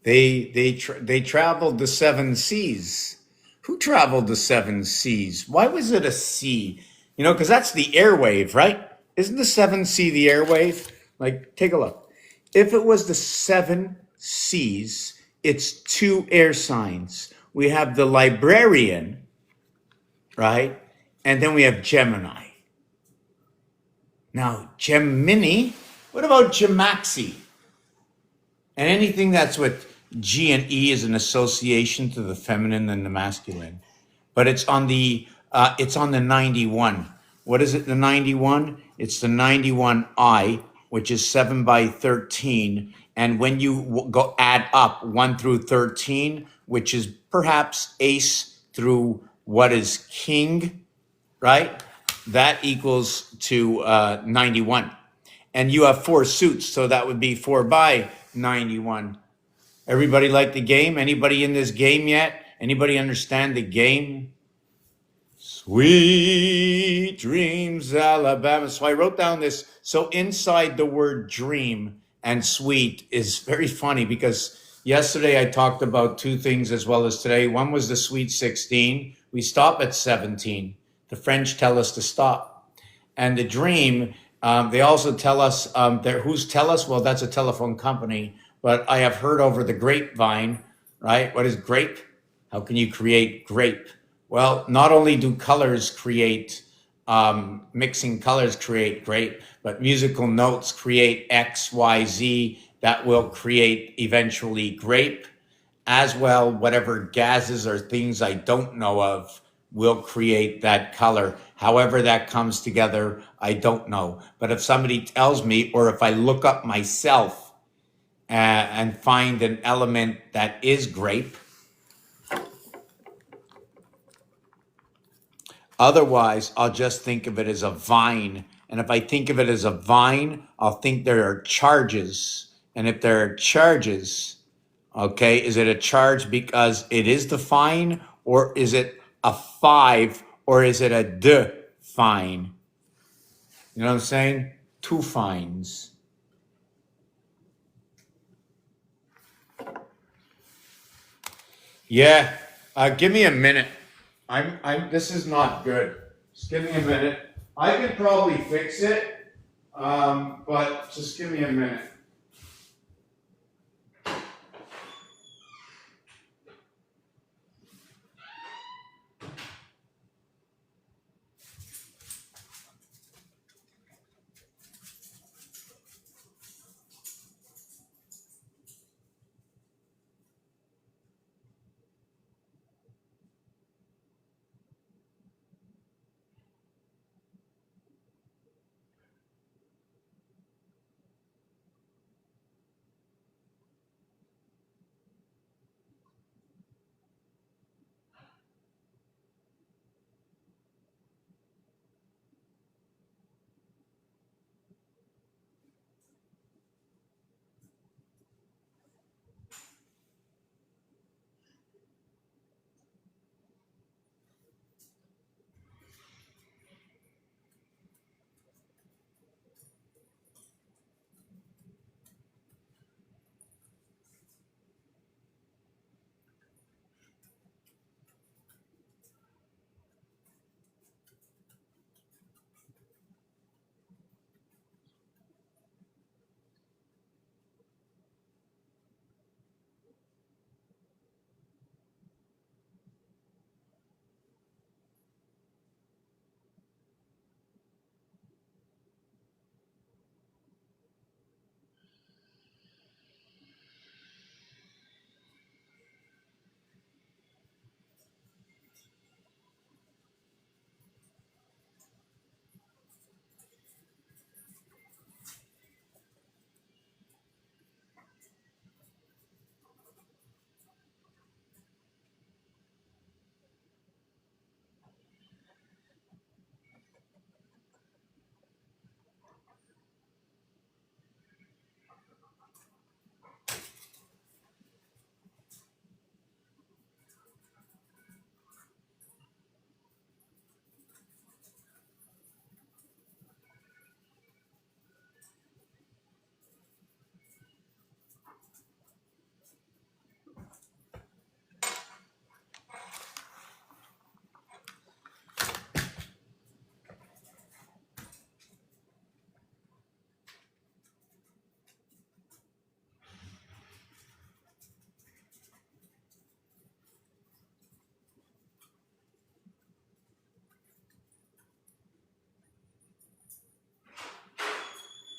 They traveled the seven seas. Who traveled the seven seas? Why was it a sea? You know, because that's the airwave, right? Isn't the seven sea the airwave? Like, take a look. If it was the seven seas, it's two air signs. We have the librarian, right? And then we have Gemini. Now, Gemini, what about Gemaxi? And anything that's with G and E is an association to the feminine and the masculine. But it's on the 91. What is it, the 91? It's the 91I, which is 7 by 13. And when you go add up 1 through 13, which is perhaps ace through what is king, right? That equals to 91. And you have 4 suits, so that would be 4 by 91. Everybody like the game? Anybody in this game yet? Anybody understand the game? Sweet dreams, Alabama. So I wrote down this. So inside the word dream and sweet is very funny because yesterday I talked about 2 things as well as today. One was the sweet 16. We stop at 17. The French tell us to stop. And the dream, they also tell us, who's tell us? Well, that's a telephone company. But I have heard over the grapevine, right? What is grape? How can you create grape? Well, not only do colors create, mixing colors create grape, but musical notes create X, Y, Z that will create eventually grape. As well, whatever gases or things I don't know of will create that color. However that comes together, I don't know. But if somebody tells me, or if I look up myself, and find an element that is grape. Otherwise, I'll just think of it as a vine. And if I think of it as a vine, I'll think there are charges. And if there are charges, okay, is it a charge because it is the fine, or is it a 5, or is it a fine? You know what I'm saying? 2 fines. Yeah, give me a minute. This is not good. Just give me a minute. I could probably fix it, but just give me a minute.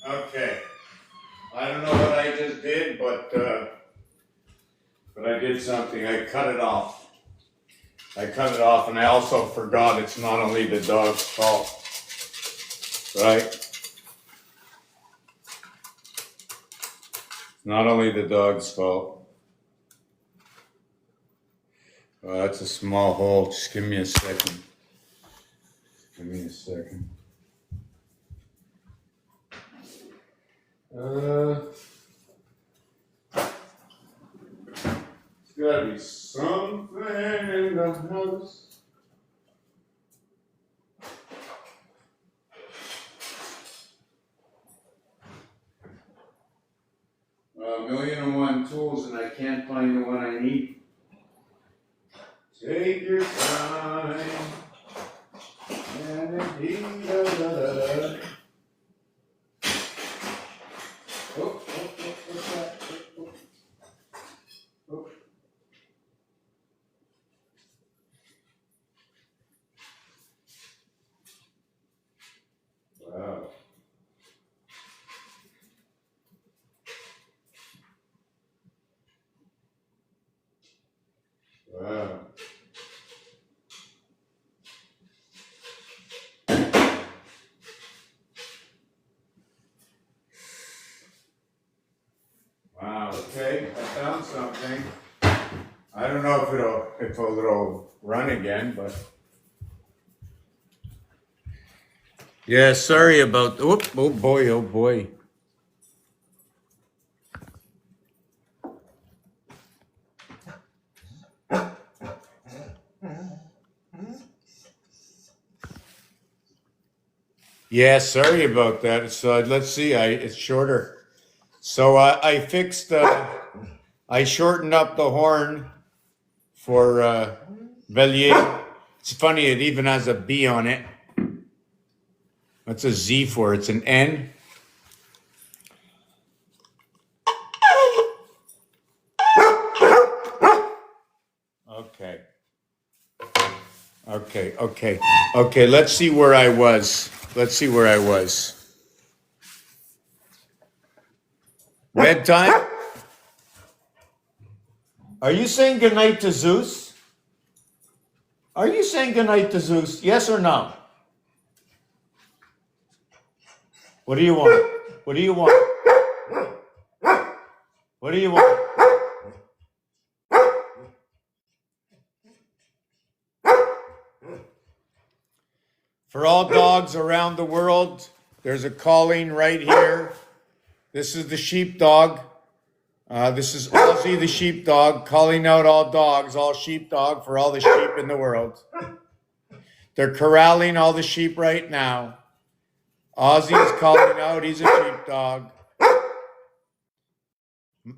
Okay. I don't know what I just did, but I did something. I cut it off. And I also forgot it's not only the dog's fault, right? Not only the dog's fault. Oh, that's a small hole. Just give me a second. There's gotta be something in the house. A million and one tools, and I can't find the one I need. Take your time. Oh, what's that? Oh. Wow. Wow. Wow, okay, I found something. I don't know if it'll run again, but yeah, sorry about oh boy. Yeah, sorry about that. So let's see, it's shorter. So I fixed I shortened up the horn for Bellier. It's funny, it even has a B on it. What's a Z for? It's an N. Okay, let's see where I was. Bedtime? Are you saying goodnight to Zeus? Are you saying goodnight to Zeus? Yes or no? What do you want? What do you want? What do you want? For all dogs around the world, there's a calling right here. This is the sheepdog. This is Ozzy the sheepdog calling out all dogs, all sheepdog for all the sheep in the world. They're corralling all the sheep right now. Ozzy is calling out, he's a sheepdog.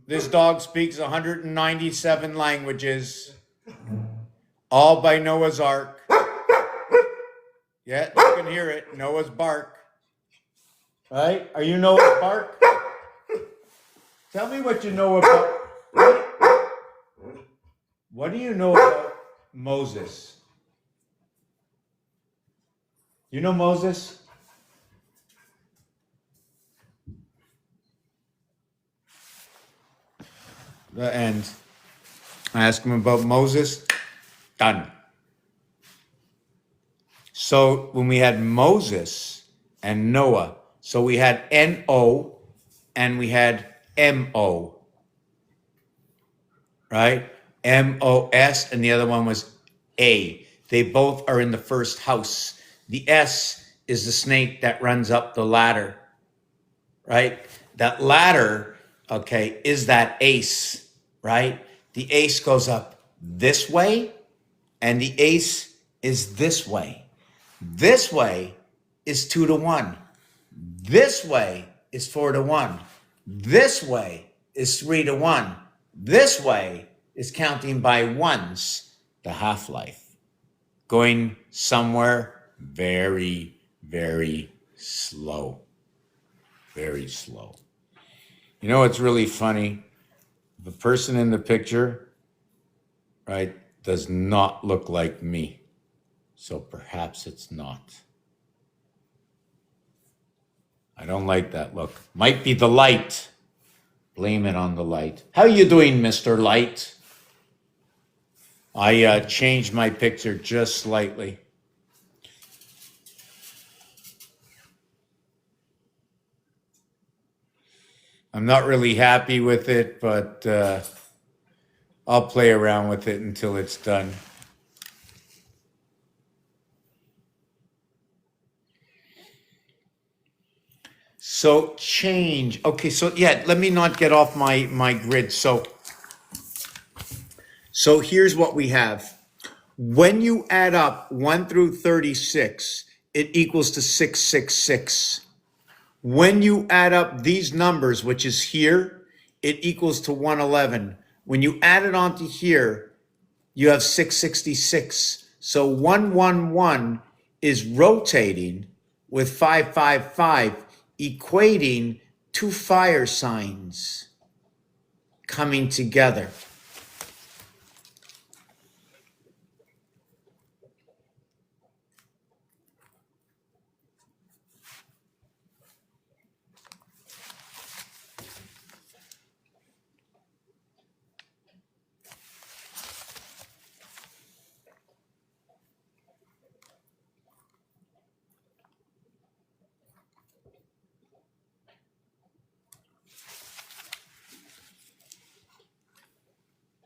This dog speaks 197 languages, all by Noah's Ark. Yeah, you can hear it, Noah's bark. Right? Are you Noah's bark? Tell me what you know about, what do you know about Moses? You know Moses? And I asked him about Moses. Done. So when we had Moses and Noah, so we had N-O and we had M-O, right? M-O-S, and the other one was A. They both are in the first house. The S is the snake that runs up the ladder, right? That ladder, okay, is that ace, right? The ace goes up this way, and the ace is this way. This way is 2 to 1. This way is 4 to 1. This way is 3 to 1. This way is counting by ones, the half-life. Going somewhere very, very slow. Very slow. You know what's really funny? The person in the picture, right, does not look like me. So perhaps it's not. I don't like that look. Might be the light. Blame it on the light. How you doing, Mr. Light? I changed my picture just slightly. I'm not really happy with it, but I'll play around with it until it's done. So change. Okay, so yeah, let me not get off my grid. So here's what we have. When you add up 1 through 36, it equals to 666. When you add up these numbers, which is here, it equals to 111. When you add it onto here, you have 666. So 111 is rotating with 555, equating two fire signs coming together.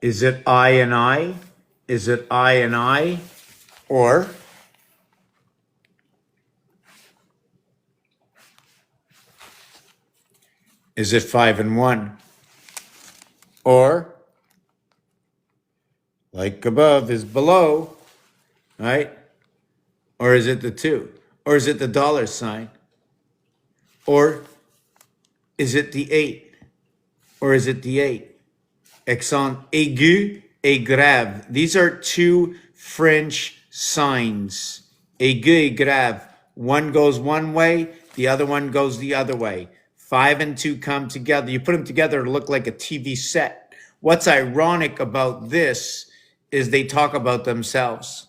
Is it I and I? Is it I and I? Or is it 5 and 1? Or like above is below, right? Or is it the 2? Or is it the dollar sign? Or is it the 8? Or is it the 8? Accent aigu et grave. These are two French signs. Aigu et grave. One goes one way, the other one goes the other way. 5 and 2 come together. You put them together to look like a TV set. What's ironic about this is they talk about themselves.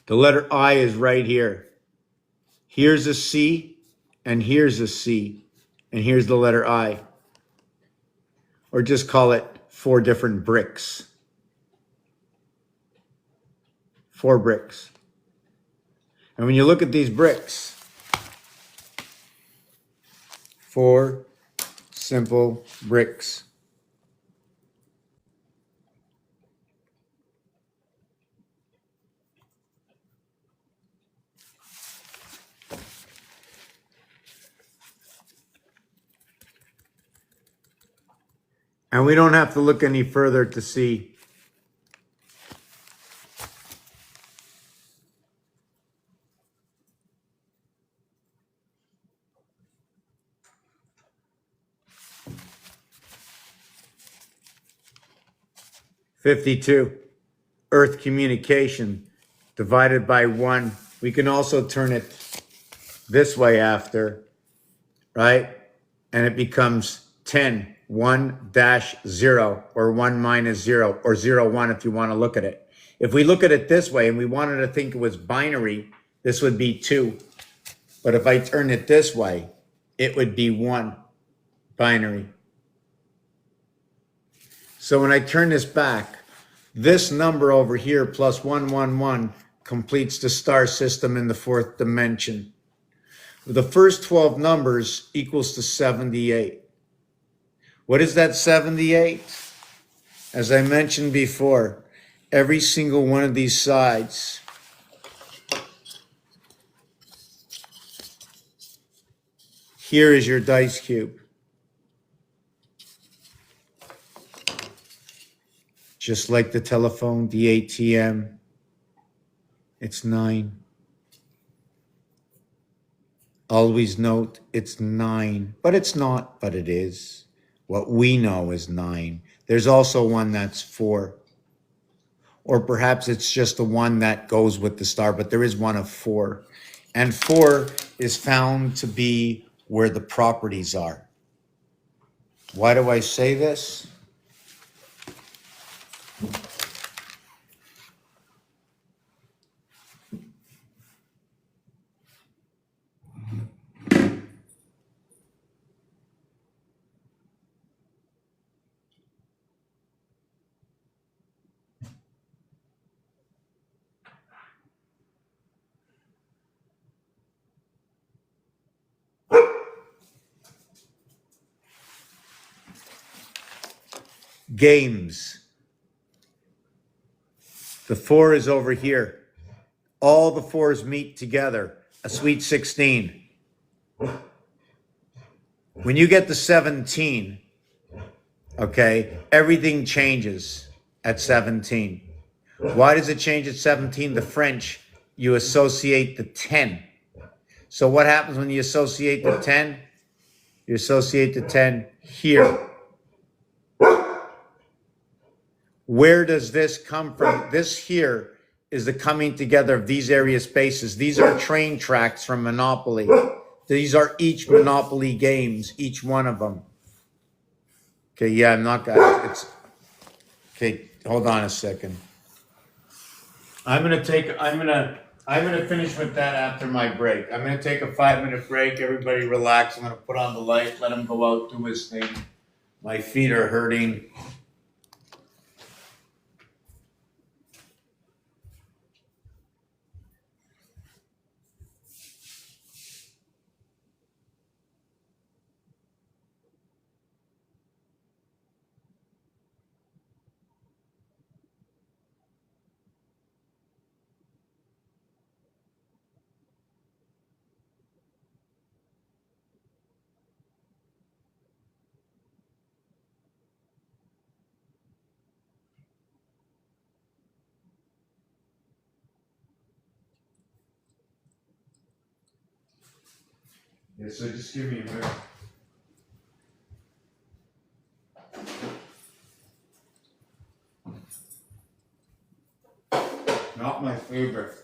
The letter I is right here. Here's a C, and here's a C, and here's the letter I. Or just call it 4 different bricks. 4 bricks. And when you look at these bricks, 4 simple bricks. And we don't have to look any further to see. "52, Earth communication divided by 1. We can also turn it this way after, right? And it becomes 10, 1-0, or 1 - 0, or 0, 1 if you want to look at it. If we look at it this way and we wanted to think it was binary, this would be 2. But if I turn it this way, it would be 1, binary. So when I turn this back, this number over here plus 111 completes the star system in the 4th dimension. The first 12 numbers equals to 78. What is that 78? As I mentioned before, every single one of these sides here is your dice cube. Just like the telephone, the ATM, it's 9. Always note it's 9, but it's not, but it is. What we know is 9. There's also one that's 4. Or perhaps it's just the one that goes with the star, but there is one of 4. And 4 is found to be where the properties are. Why do I say this? Games. The 4 is over here. All the 4s meet together. A sweet 16. When you get to 17, okay, everything changes at 17. Why does it change at 17? The French, you associate the 10. So what happens when you associate the 10? You associate the 10 here. Where does this come from? This here is the coming together of these area spaces. These are train tracks from Monopoly. These are each Monopoly games, each one of them. Okay, yeah, I'm not gonna, it's, okay, hold on a second. I'm gonna finish with that after my break. I'm gonna take a 5-minute break. Everybody relax. I'm gonna put on the light, let him go out, do his thing. My feet are hurting. Yeah, so just give me a minute. Not my favorite.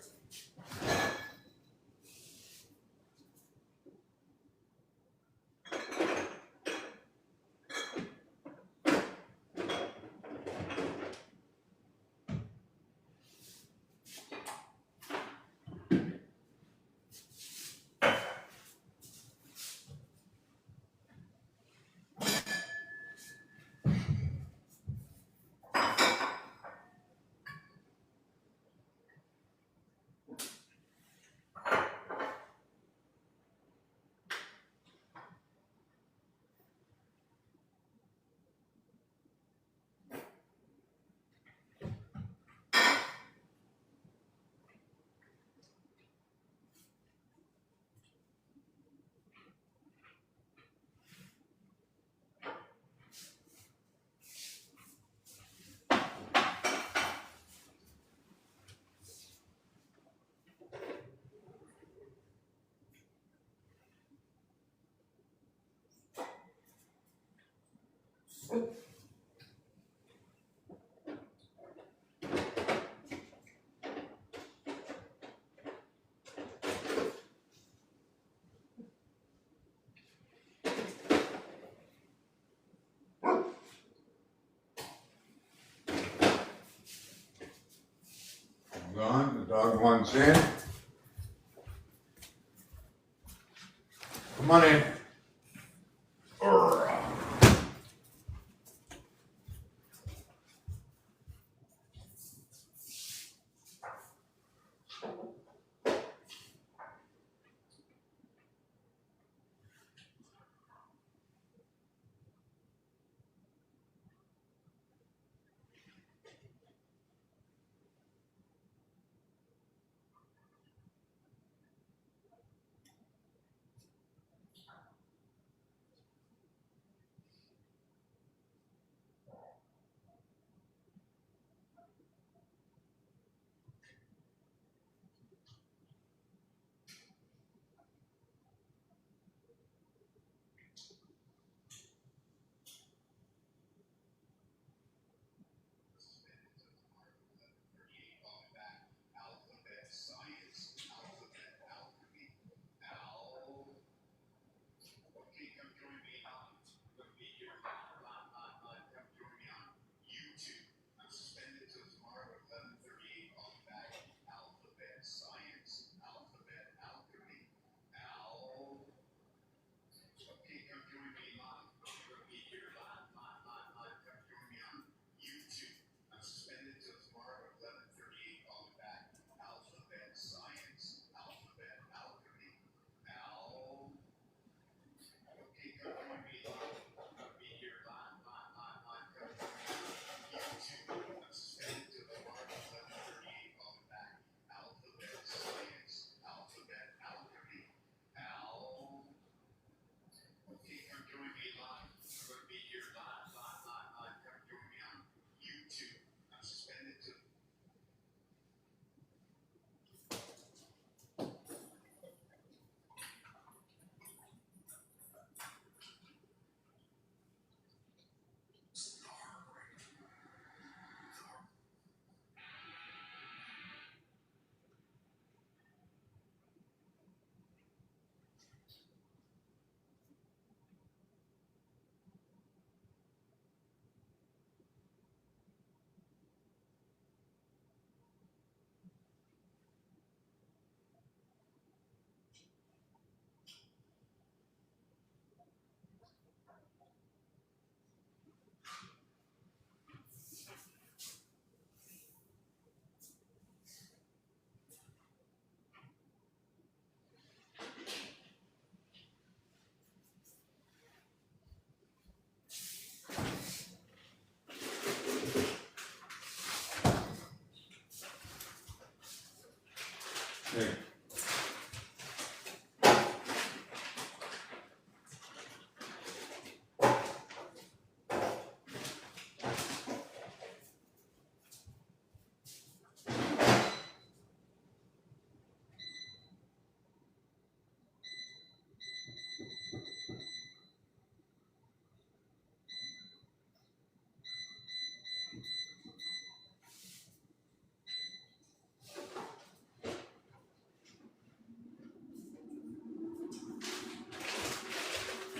Hold on, the dog wants in. Come on in.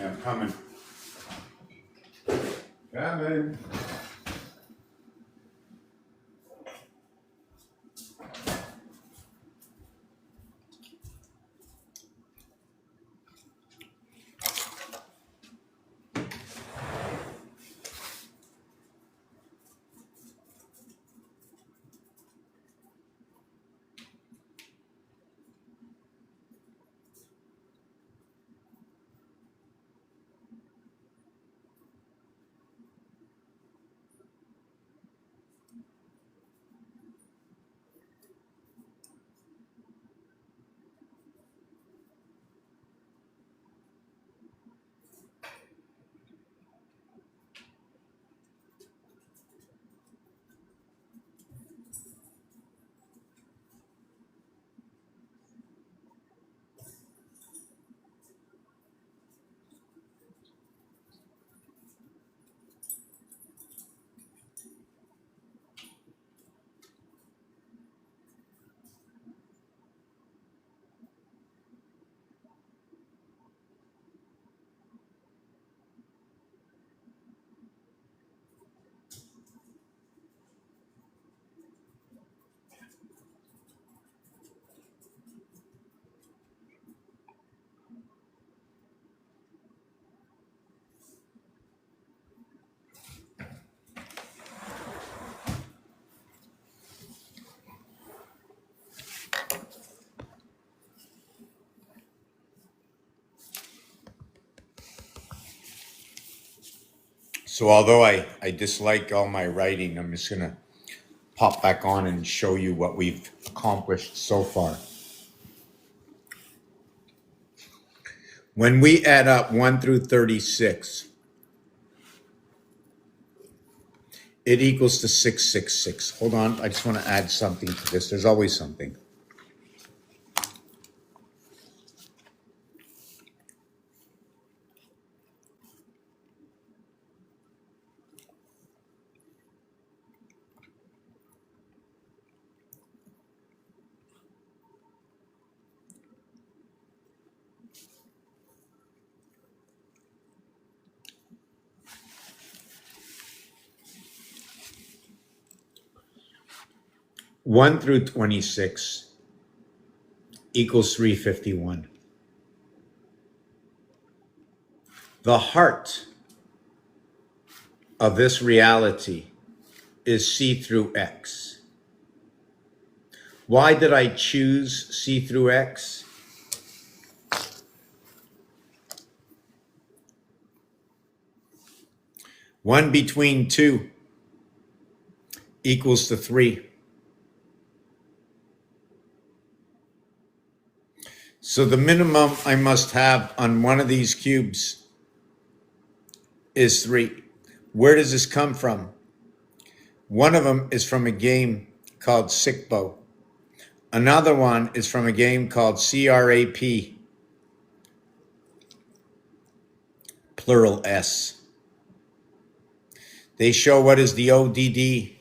Yeah, I'm coming. Coming. So although I dislike all my writing, I'm just gonna pop back on and show you what we've accomplished so far. When we add up 1 through 36, it equals to 666. Hold on, I just want to add something to this. There's always something. One through 26 equals 351. The heart of this reality is C through X. Why did I choose C through X? One between two equals to 3. So the minimum I must have on one of these cubes is 3. Where does this come from? One of them is from a game called Sickbo. Another one is from a game called CRAP, plural S. They show what is the ODD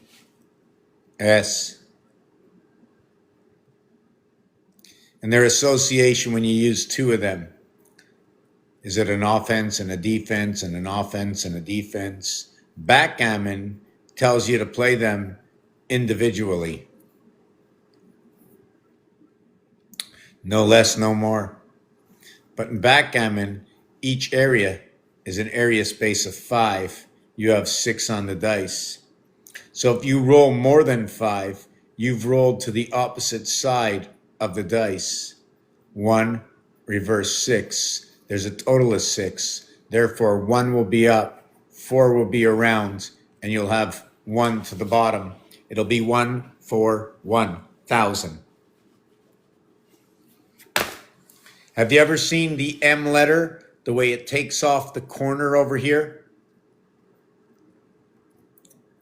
S. And their association when you use two of them. Is it an offense and a defense and an offense and a defense? Backgammon tells you to play them individually. No less, no more. But in backgammon, each area is an area space of 5. You have 6 on the dice. So if you roll more than 5, you've rolled to the opposite side of the dice. 1, reverse 6. There's a total of 6. Therefore, 1 will be up, 4 will be around, and you'll have 1 to the bottom. It'll be 1, 4, 1,000. Have you ever seen the M letter, the way it takes off the corner over here?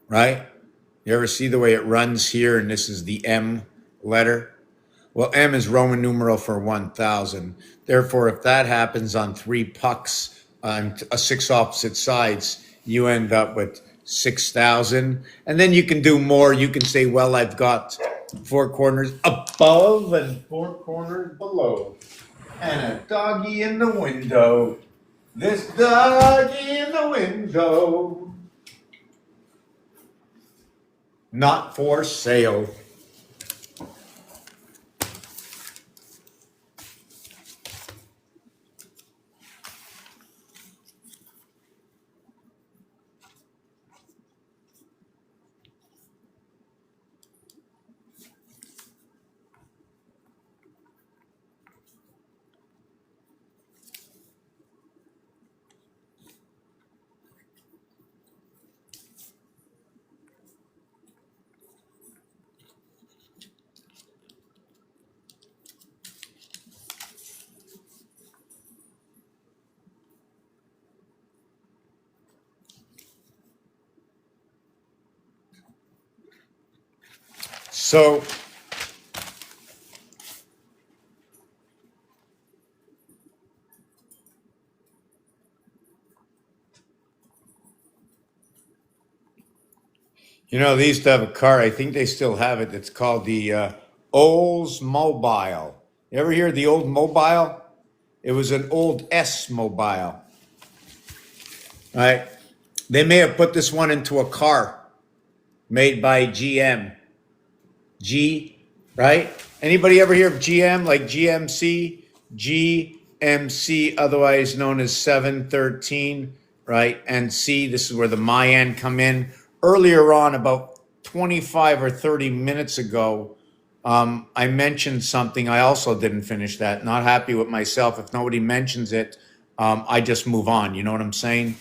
Right? You ever see the way it runs here and this is the M letter? Well, M is Roman numeral for 1,000. Therefore, if that happens on 3 pucks on 6 opposite sides, you end up with 6,000. And then you can do more. You can say, well, I've got 4 corners above and 4 corners below. And a doggy in the window. This dog in the window, not for sale. So, you know, they used to have a car. I think they still have it. It's called the Oldsmobile. You ever hear of the old mobile? It was an old S mobile. Right? They may have put this one into a car made by GM. Right? Anybody ever hear of GM, like GMC? GMC, otherwise known as 713, right? And C, this is where the Mayan come in. Earlier on, about 25 or 30 minutes ago, I mentioned something. I also didn't finish that. Not happy with myself. If nobody mentions it, I just move on. You know what I'm saying?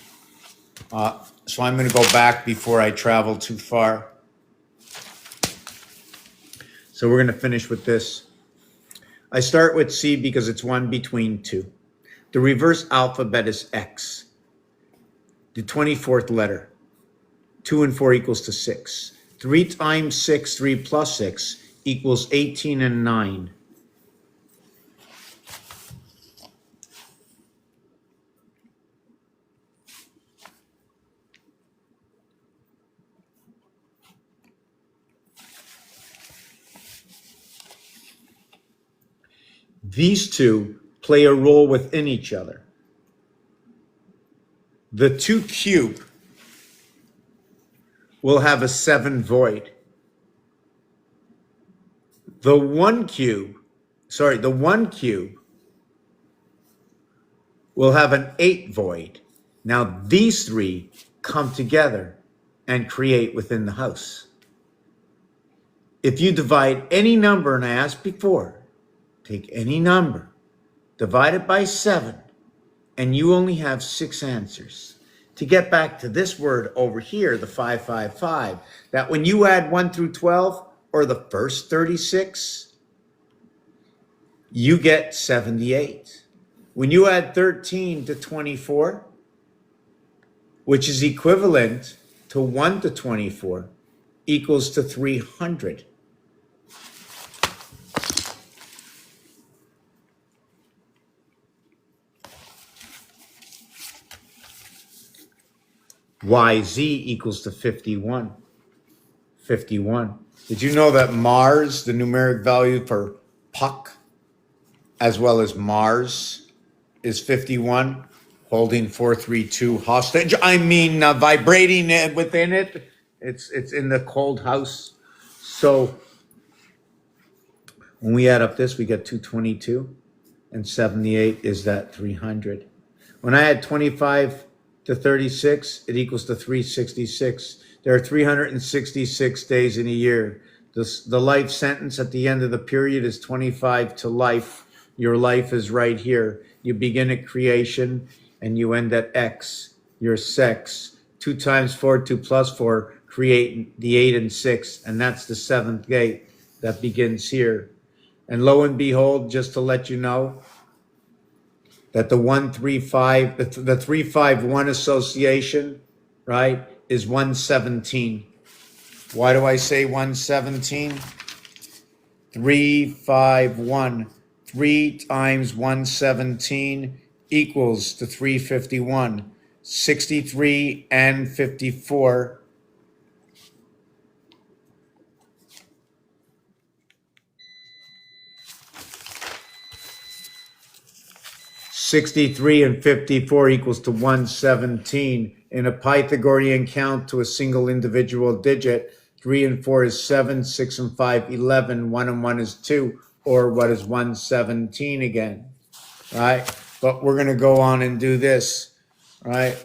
So I'm going to go back before I travel too far. So we're going to finish with this. I start with C because it's one between two. The reverse alphabet is X. The 24th letter. 2 and 4 equals to 6. 3 times 6, 3 plus 6 equals 18 and 9. These two play a role within each other. The 2 cube will have a 7 void. The 1 cube will have an 8 void. Now these three come together and create within the house. If you divide any number, and I asked before, take any number, divide it by 7, and you only have 6 answers. To get back to this word over here, the 555, that when you add 1 through 12, or the first 36, you get 78. When you add 13 to 24, which is equivalent to 1 to 24, equals to 300. YZ equals to 51. 51. Did you know that Mars, the numeric value for Puck, as well as Mars, is 51? Holding 432 hostage. I mean, vibrating within it. It's in the cold house. So when we add up this, we get 222, and 78 is that 300. When I add 25 to 36, it equals to 366. There are 366 days in a year. The life sentence at the end of the period is 25 to life. Your life is right here. You begin at creation and you end at X, your sex. 2 times 4, 2 plus 4, create the 8 and 6. And that's the 7th gate that begins here. And lo and behold, just to let you know, that the 135, the 351 association, right, is 117. Why do I say 117? 351. 3 times 117 equals to 351. 63 and 54. 63 and 54 equals to 117. In a Pythagorean count to a single individual digit, 3 and 4 is 7, 6 and 5, 11, 1 and 1 is 2, or what is 117 again, right? But we're going to go on and do this, right?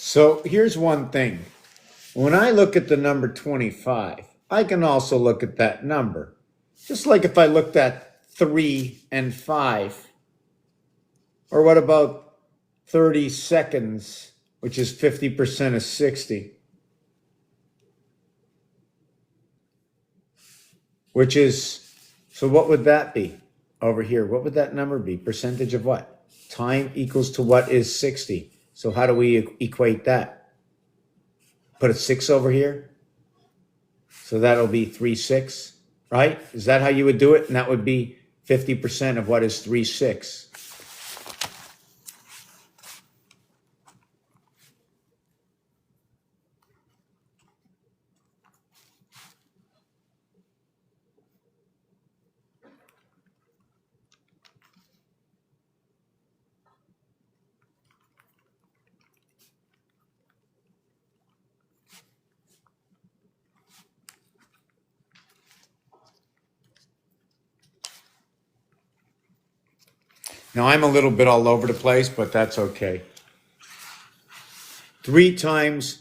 So here's one thing. When I look at the number 25, I can also look at that number. Just like if I looked at 3 and 5. Or what about 30 seconds, which is 50% of 60? Which is, so what would that be over here? What would that number be? Percentage of what? Time equals to what is 60. So how do we equate that? Put a 6 over here. So that'll be 3/6, right? Is that how you would do it? And that would be 50% of what is 3/6. Now I'm a little bit all over the place, but that's okay. 3 times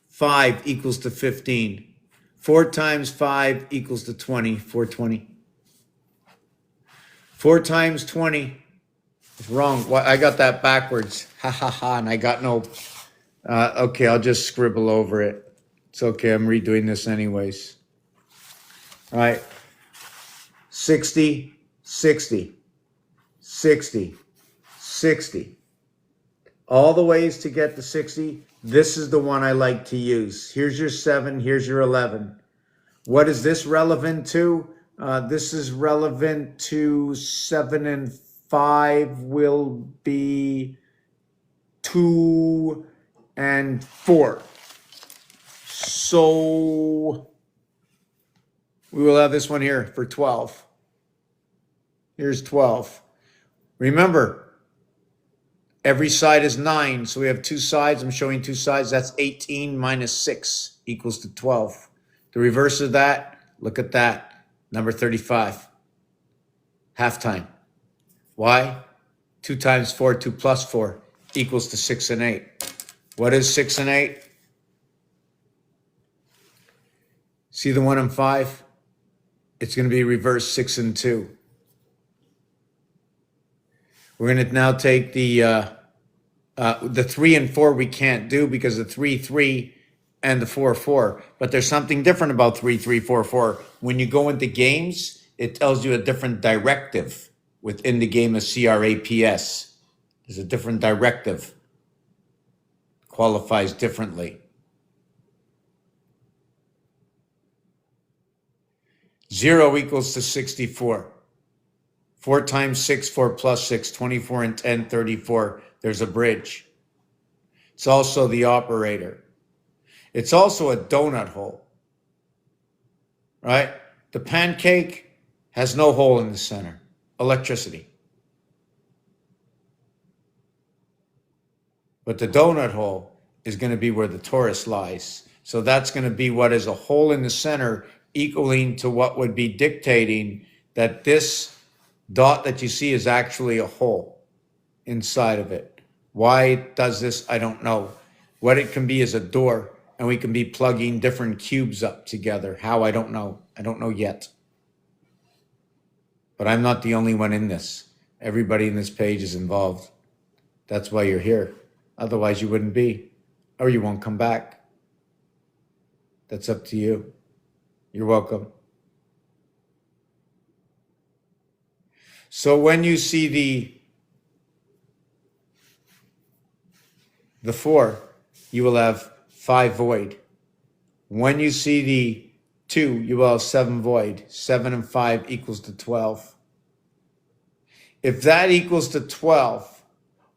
5 equals to 15. 4 times 5 equals to 20. 420. 4 times 20 is wrong. What? I got that backwards. Ha ha ha. And I got no. Okay, I'll just scribble over it. It's okay. I'm redoing this anyways. All right. 60, 60, 60, 60. All the ways to get to 60. This is the one I like to use. Here's your 7. Here's your 11. What is this relevant to? This is relevant to 7 and 5 will be 2 and 4. So we will have this one here for 12. Here's 12. Remember, every side is 9, so we have 2 sides. I'm showing 2 sides. That's 18 minus 6 equals to 12. The reverse of that, look at that, number 35. Halftime. Why? 2 times 4, 2 plus 4 equals to 6 and 8. What is 6 and 8? See the 1 and 5? It's going to be reverse 6 and 2. We're going to now take the 3 and 4 we can't do because the 3, 3 and the 4, 4. But there's something different about 3, 3, 4, 4. When you go into games, it tells you a different directive within the game of CRAPS. There's a different directive. Qualifies differently. 0 equals to 64. 4 times 6, 4 plus 6, 24 and 10, 34. There's a bridge. It's also the operator. It's also a donut hole, right? The pancake has no hole in the center. Electricity. But the donut hole is going to be where the torus lies. So that's going to be what is a hole in the center equaling to what would be dictating that this dot that you see is actually a hole inside of it. Why it does this, I don't know. What it can be is a door, and we can be plugging different cubes up together. How, I don't know. I don't know yet. But I'm not the only one in this. Everybody in this page is involved. That's why you're here. Otherwise you wouldn't be, or you won't come back. That's up to you. You're welcome. So when you see the 4, you will have 5 void. When you see the 2, you will have 7 void. 7 and 5 equals to 12. If that equals to 12,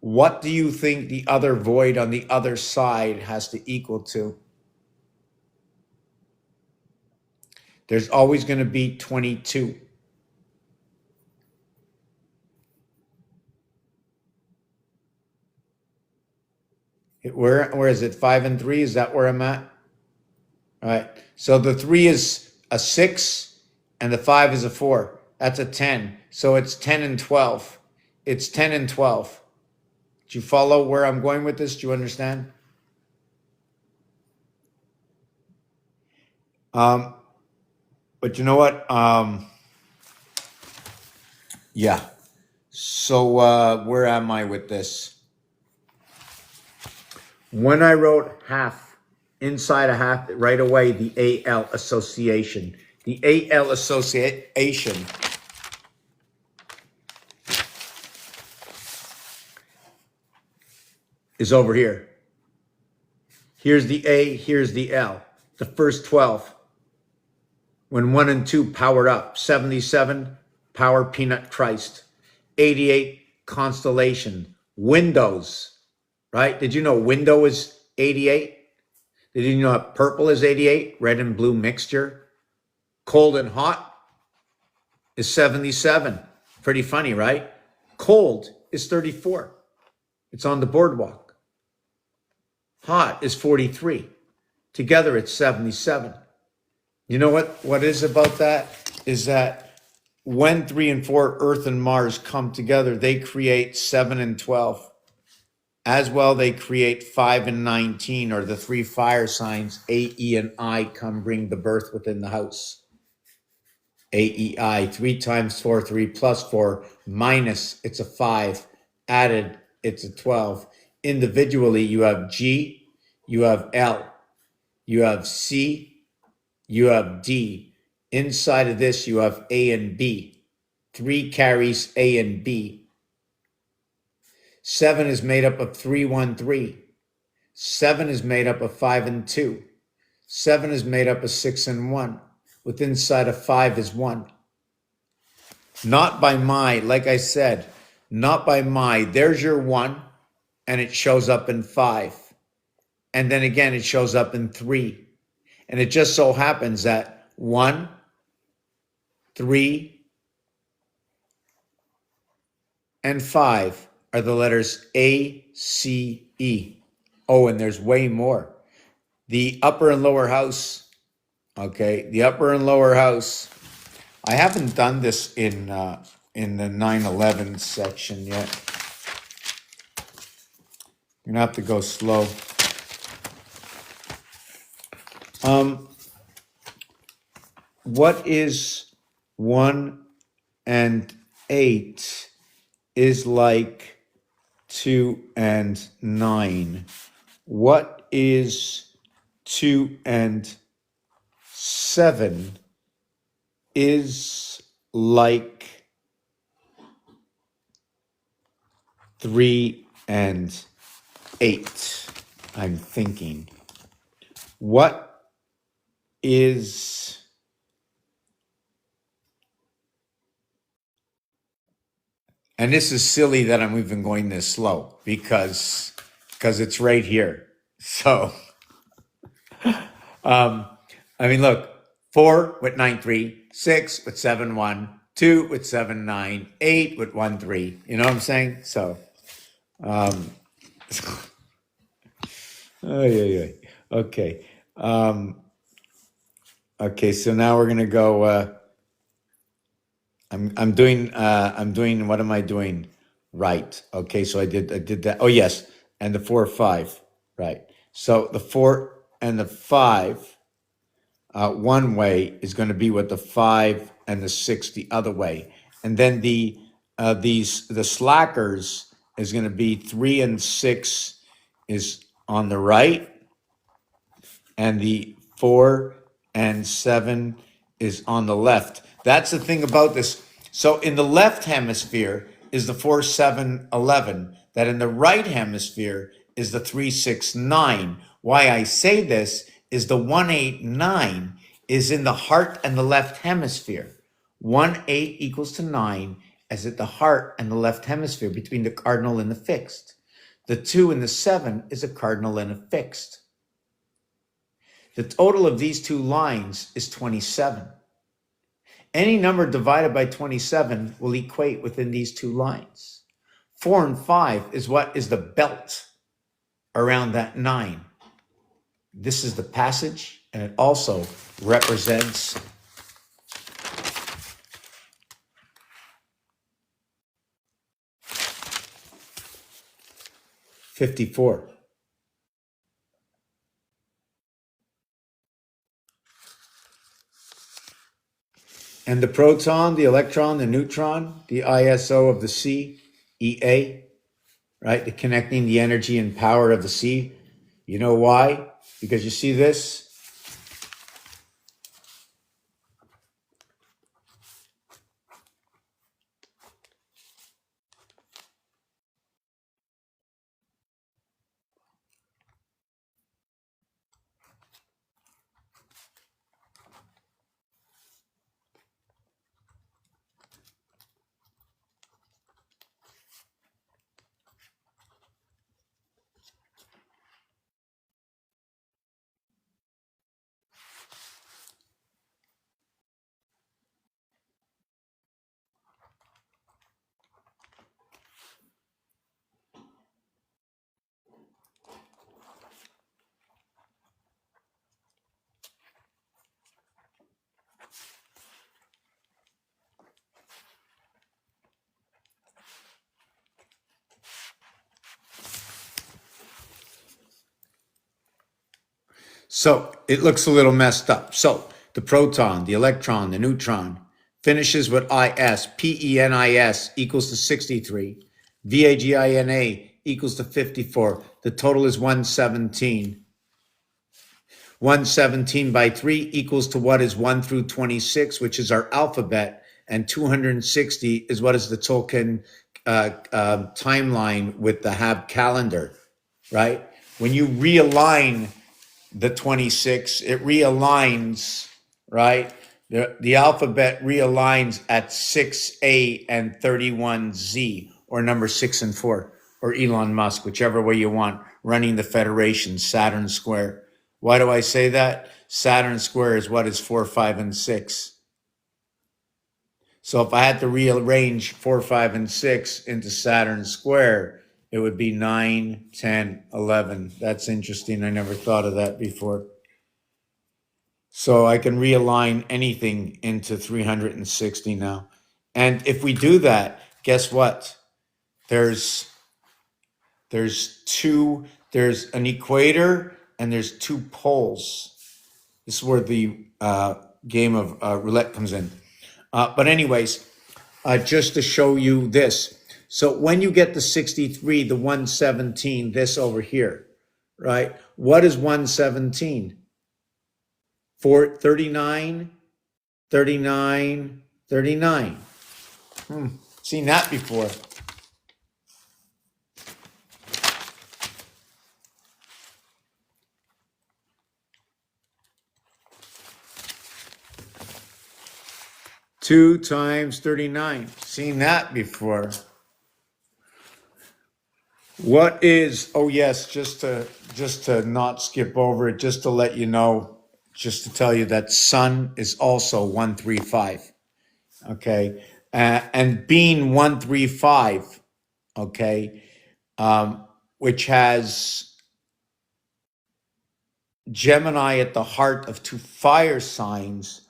what do you think the other void on the other side has to equal to? There's always going to be 22. Where is it? 5 and 3? Is that where I'm at? All right. So the 3 is a 6 and the 5 is a 4. That's a 10. So it's 10 and 12. It's 10 and 12. Do you follow where I'm going with this? Do you understand? But you know what? Yeah. So where am I with this? When I wrote half, inside a half, right away, the AL association. The AL association is over here. Here's the A, here's the L. The first 12. When 1 and 2 powered up, 77, power peanut Christ. 88, constellation. Windows, right? Did you know window is 88? Did you know that purple is 88? Red and blue mixture. Cold and hot is 77. Pretty funny, right? Cold is 34. It's on the boardwalk. Hot is 43. Together it's 77. You know what is about that? Is that when 3 and 4, Earth and Mars come together, they create 7 and 12. As well, they create 5 and 19, or the 3 fire signs, A, E, and I come bring the birth within the house. A, E, I, 3 times 4, 3 plus 4, minus, it's a 5. Added, it's a 12. Individually, you have G, you have L, you have C, you have D. Inside of this, you have A and B. 3 carries A and B. 7 is made up of 3, 1, 3. 7 is made up of 5 and 2. 7 is made up of 6 and 1. With inside of 5 is 1. Not by my, like I said, not by my, there's your 1, and it shows up in 5. And then again, it shows up in 3. And it just so happens that 1, 3, and 5 are the letters A, C, E. Oh, and there's way more. The upper and lower house, okay, the upper and lower house. I haven't done this in the 9/11 section yet. You're gonna have to go slow. what is 1 and 8 is like 2 and 9? What is 2 and 7 is like 3 and 8? I'm thinking. What is... And this is silly that I'm even going this slow because it's right here. So, I mean, look, 4 with 9, 3, 6 with 7, 1, 2 with 7, 9, 8 with 1, 3. You know what I'm saying? So, okay. Okay, so now we're gonna go. I'm doing. What am I doing? Right. Okay, so I did that. Oh yes, and the 4, 5. Right. So the 4 and the 5, one way is going to be with the 5 and the 6 the other way, and then the slackers is going to be 3 and 6 is on the right, and the 4 and 7 is on the left. That's the thing about this. So in the left hemisphere is the 4, 7, 11. That in the right hemisphere is the 3, 6, 9. Why I say this is the 1, 8, 9 is in the heart and the left hemisphere. 1, 8 equals to 9 as at the heart and the left hemisphere between the cardinal and the fixed. The 2 and the 7 is a cardinal and a fixed. The total of these two lines is 27. Any number divided by 27 will equate within these two lines. 4 and 5 is what is the belt around that 9. This is the passage, and it also represents 54. And the proton, the electron, the neutron, the ISO of the C, EA, right? The connecting the energy and power of the C. You know why? Because you see this? So it looks a little messed up. So the proton, the electron, the neutron finishes with IS, PENIS equals to 63. VAGINA equals to 54. The total is 117. 117 by 3 equals to what is 1 through 26, which is our alphabet, and 260 is what is the Tolkien timeline with the Hab calendar, right? When you realign the 26, it realigns, right? The alphabet realigns at 6A and 31Z, or number 6 and 4, or Elon Musk, whichever way you want, running the Federation, Saturn Square. Why do I say that? Saturn Square is what is 4, 5, and 6. So if I had to rearrange 4, 5, and 6 into Saturn Square, it would be 9, 10, 11. That's interesting. I never thought of that before. So I can realign anything into 360 now. And if we do that, guess what? There's an equator and there's 2 poles. This is where the game of roulette comes in. But anyways, just to show you this. So when you get the 63, the 117, this over here, right? What is 117? 39, 39, 39. Seen that before. Two times 39. Seen that before. What is, oh yes, just to not skip over it, just to let you know, just to tell you that sun is also 135. Okay. And being 135, okay, which has Gemini at the heart of two fire signs,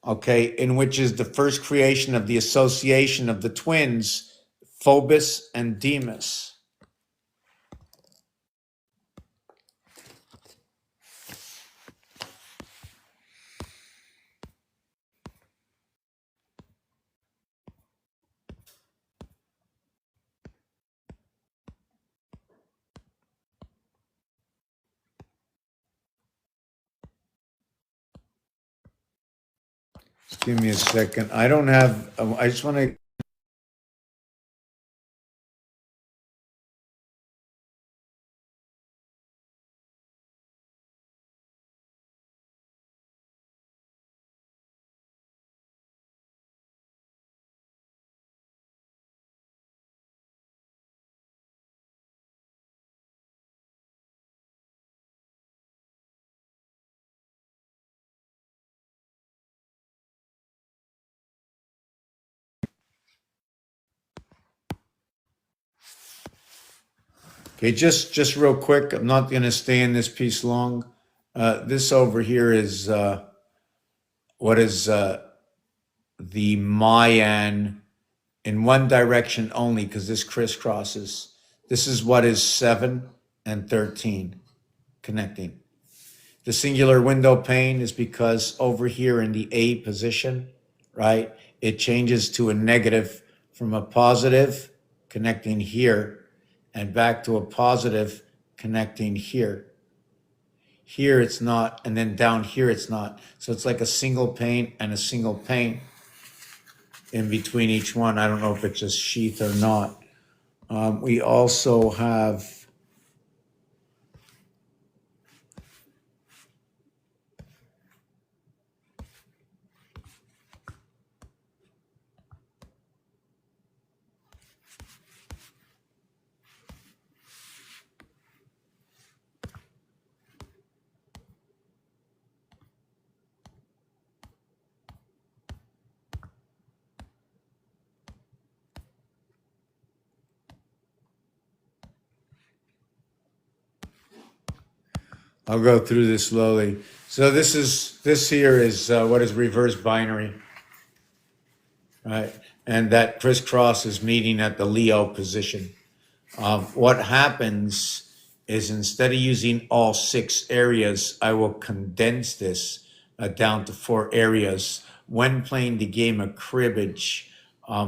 okay, in which is the first creation of the association of the twins, Phobos and Deimos. Just give me a second. I don't have, I just want to. Okay, just real quick. I'm not going to stay in this piece long. This over here is what is the Mayan in one direction only, because this crisscrosses. This is what is 7 and 13 connecting. The singular window pane is because over here in the A position, right, it changes to a negative from a positive connecting here and back to a positive connecting here. Here it's not, and then down here it's not. So it's like a single pane and a single pane in between each one. I don't know if it's just sheath or not. We also have, I'll go through this slowly. So this here is what is reverse binary, right? And that crisscross is meeting at the Leo position. What happens is instead of using all 6 areas, I will condense this down to 4 areas. When playing the game of cribbage,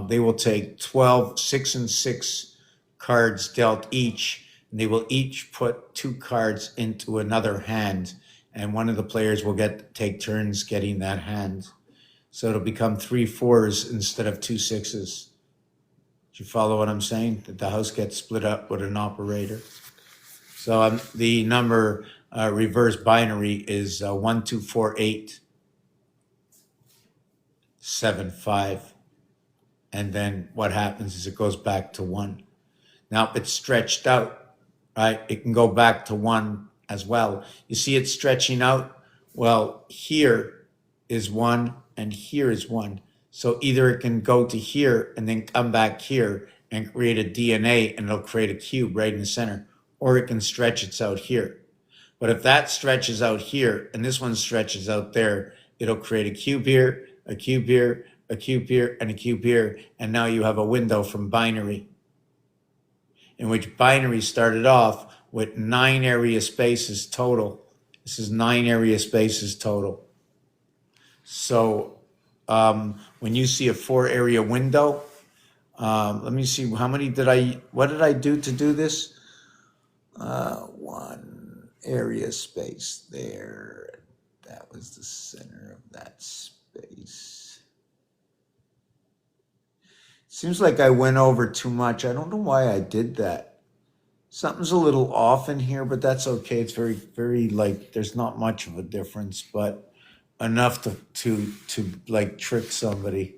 they will take 12, 6 and 6 cards dealt each, and they will each put 2 cards into another hand, and one of the players will take turns getting that hand. So it'll become 3 4s instead of 2 6s. Do you follow what I'm saying? That the house gets split up with an operator. So the number reverse binary is 1 2 4 8 7 5, and then what happens is it goes back to 1. Now it's stretched out, right? It can go back to 1 as well. You see it stretching out? Well, here is 1 and here is 1. So either it can go to here and then come back here and create a DNA and it'll create a cube right in the center, or it can stretch its out here. But if that stretches out here and this one stretches out there, it'll create a cube here, a cube here, a cube here, and a cube here. And now you have a window from binary, in which binary started off with 9 area spaces total. This is 9 area spaces total. So when you see a 4-area window, let me see, what did I do to do this? 1 area space there. That was the center of that space. Seems like I went over too much. I don't know why I did that. Something's a little off in here, but that's okay. It's very, very like, there's not much of a difference, but enough to like trick somebody.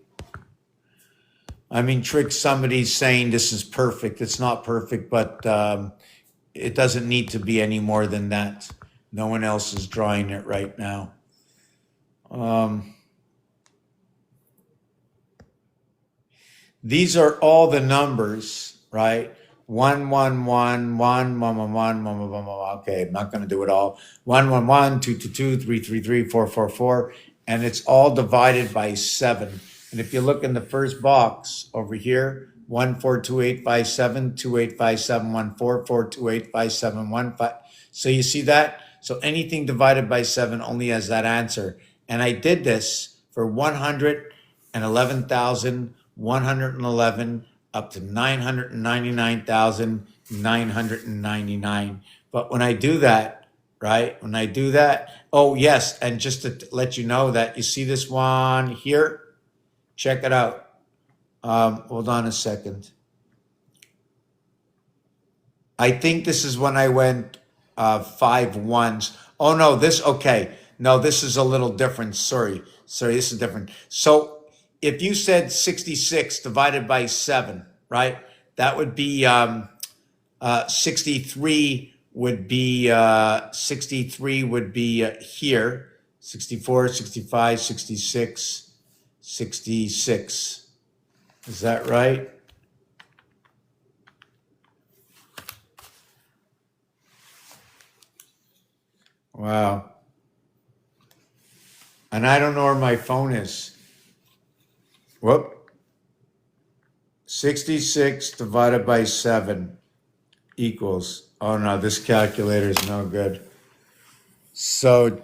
I mean, trick somebody saying this is perfect. It's not perfect, but it doesn't need to be any more than that. No one else is drawing it right now. These are all the numbers, right? 1, 1, 1, 1, 1, 1, 1, 1, 1, 1, 1. Okay, I'm not going to do it all. 1, 1, 1, 2, 2, 2, 3, 3, 3, 4, 4, 4. And it's all divided by 7. And if you look in the first box over here, 1, 4, 2, 8, 5, 7, 2, 8, 5, 7, 1, 4, 4, 2, 8, 5, 7, 1, 5. So you see that? So anything divided by 7 only has that answer. And I did this for 111,111 up to 999,999. But when I do that, right? When I do that, oh yes, and just to let you know that you see this one here, check it out. Hold on a second. I think this is when I went 5 ones. Oh no, okay. No, this is a little different. Sorry, this is different. So if you said 66 divided by 7, right? That would be 63 would be here. 64, 65, 66, 66. Is that right? Wow. And I don't know where my phone is. Whoop. 66 divided by 7 equals, oh no, this calculator is no good. So,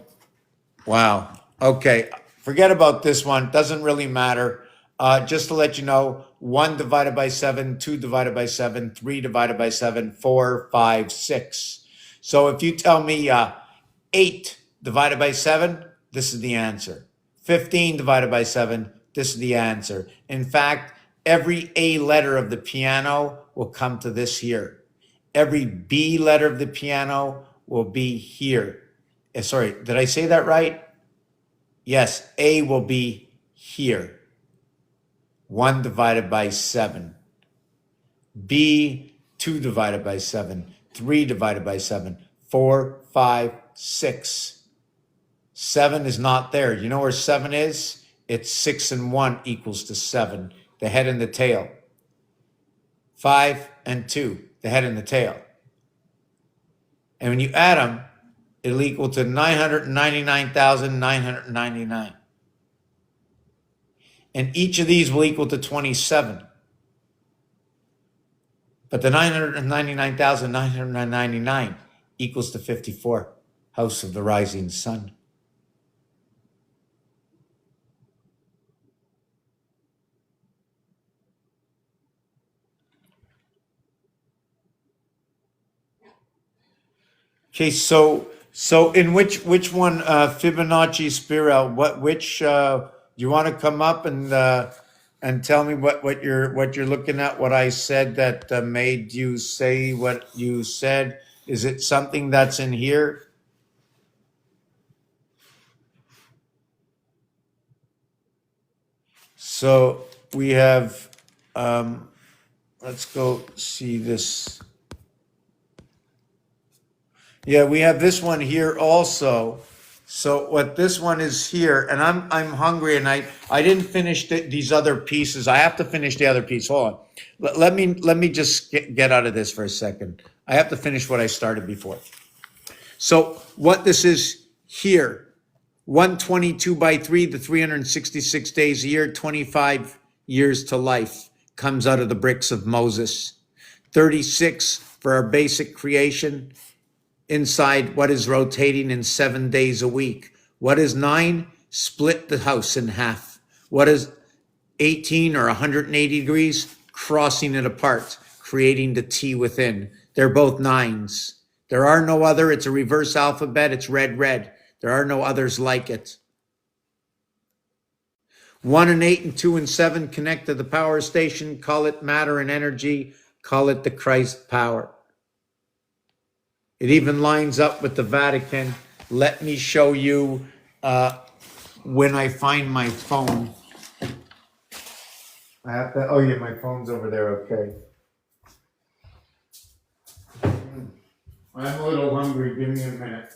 wow. Okay, forget about this one. Doesn't really matter. Just to let you know, 1 divided by 7, 2 divided by 7, 3 divided by 7, 4, 5, 6. So if you tell me 8 divided by 7, this is the answer. 15 divided by 7, this is the answer. In fact, every A letter of the piano will come to this here. Every B letter of the piano will be here. Sorry, did I say that right? Yes, A will be here. 1 divided by 7. B, 2 divided by 7. 3 divided by 7. 4, 5, 6. 7 is not there. You know where 7 is? It's 6 and 1 equals to 7. The head and the tail. 5 and 2. The head and the tail. And when you add them, it'll equal to 999,999. And each of these will equal to 27. But the 999,999 equals to 54. House of the rising sun. Okay, so in which one, Fibonacci spiral? Which do you want to come up and tell me what you're looking at? What I said that made you say what you said? Is it something that's in here? So we have. Let's go see this. Yeah, we have this one here also. So what this one is here, and I'm hungry, and I didn't finish these other pieces. I have to finish the other piece. Hold on. Let me just get out of this for a second. I have to finish what I started before. So what this is here, 122 by 3, the 366 days a year, 25 years to life, comes out of the bricks of Moses. 36 for our basic creation, inside what is rotating in 7 days a week. What is 9? split the house in half. What is 18 or 180 degrees? Crossing it apart, creating the T within. They're both 9s. There are no other. It's a reverse alphabet. It's red, red. There are no others like it. 1 and 8 and 2 and 7 connect to the power station. Call it matter and energy. Call it the Christ power. It even lines up with the Vatican. Let me show you when I find my phone. I have to, oh yeah, my phone's over there, okay. I'm a little hungry, give me a minute.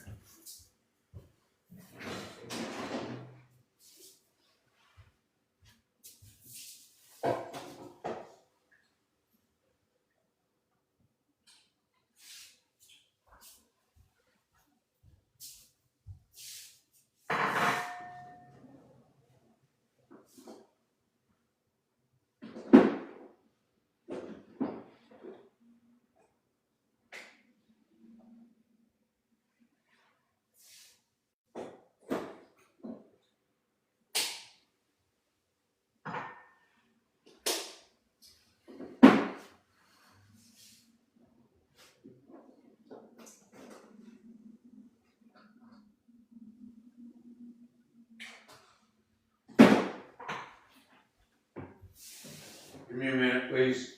Give me a minute, please.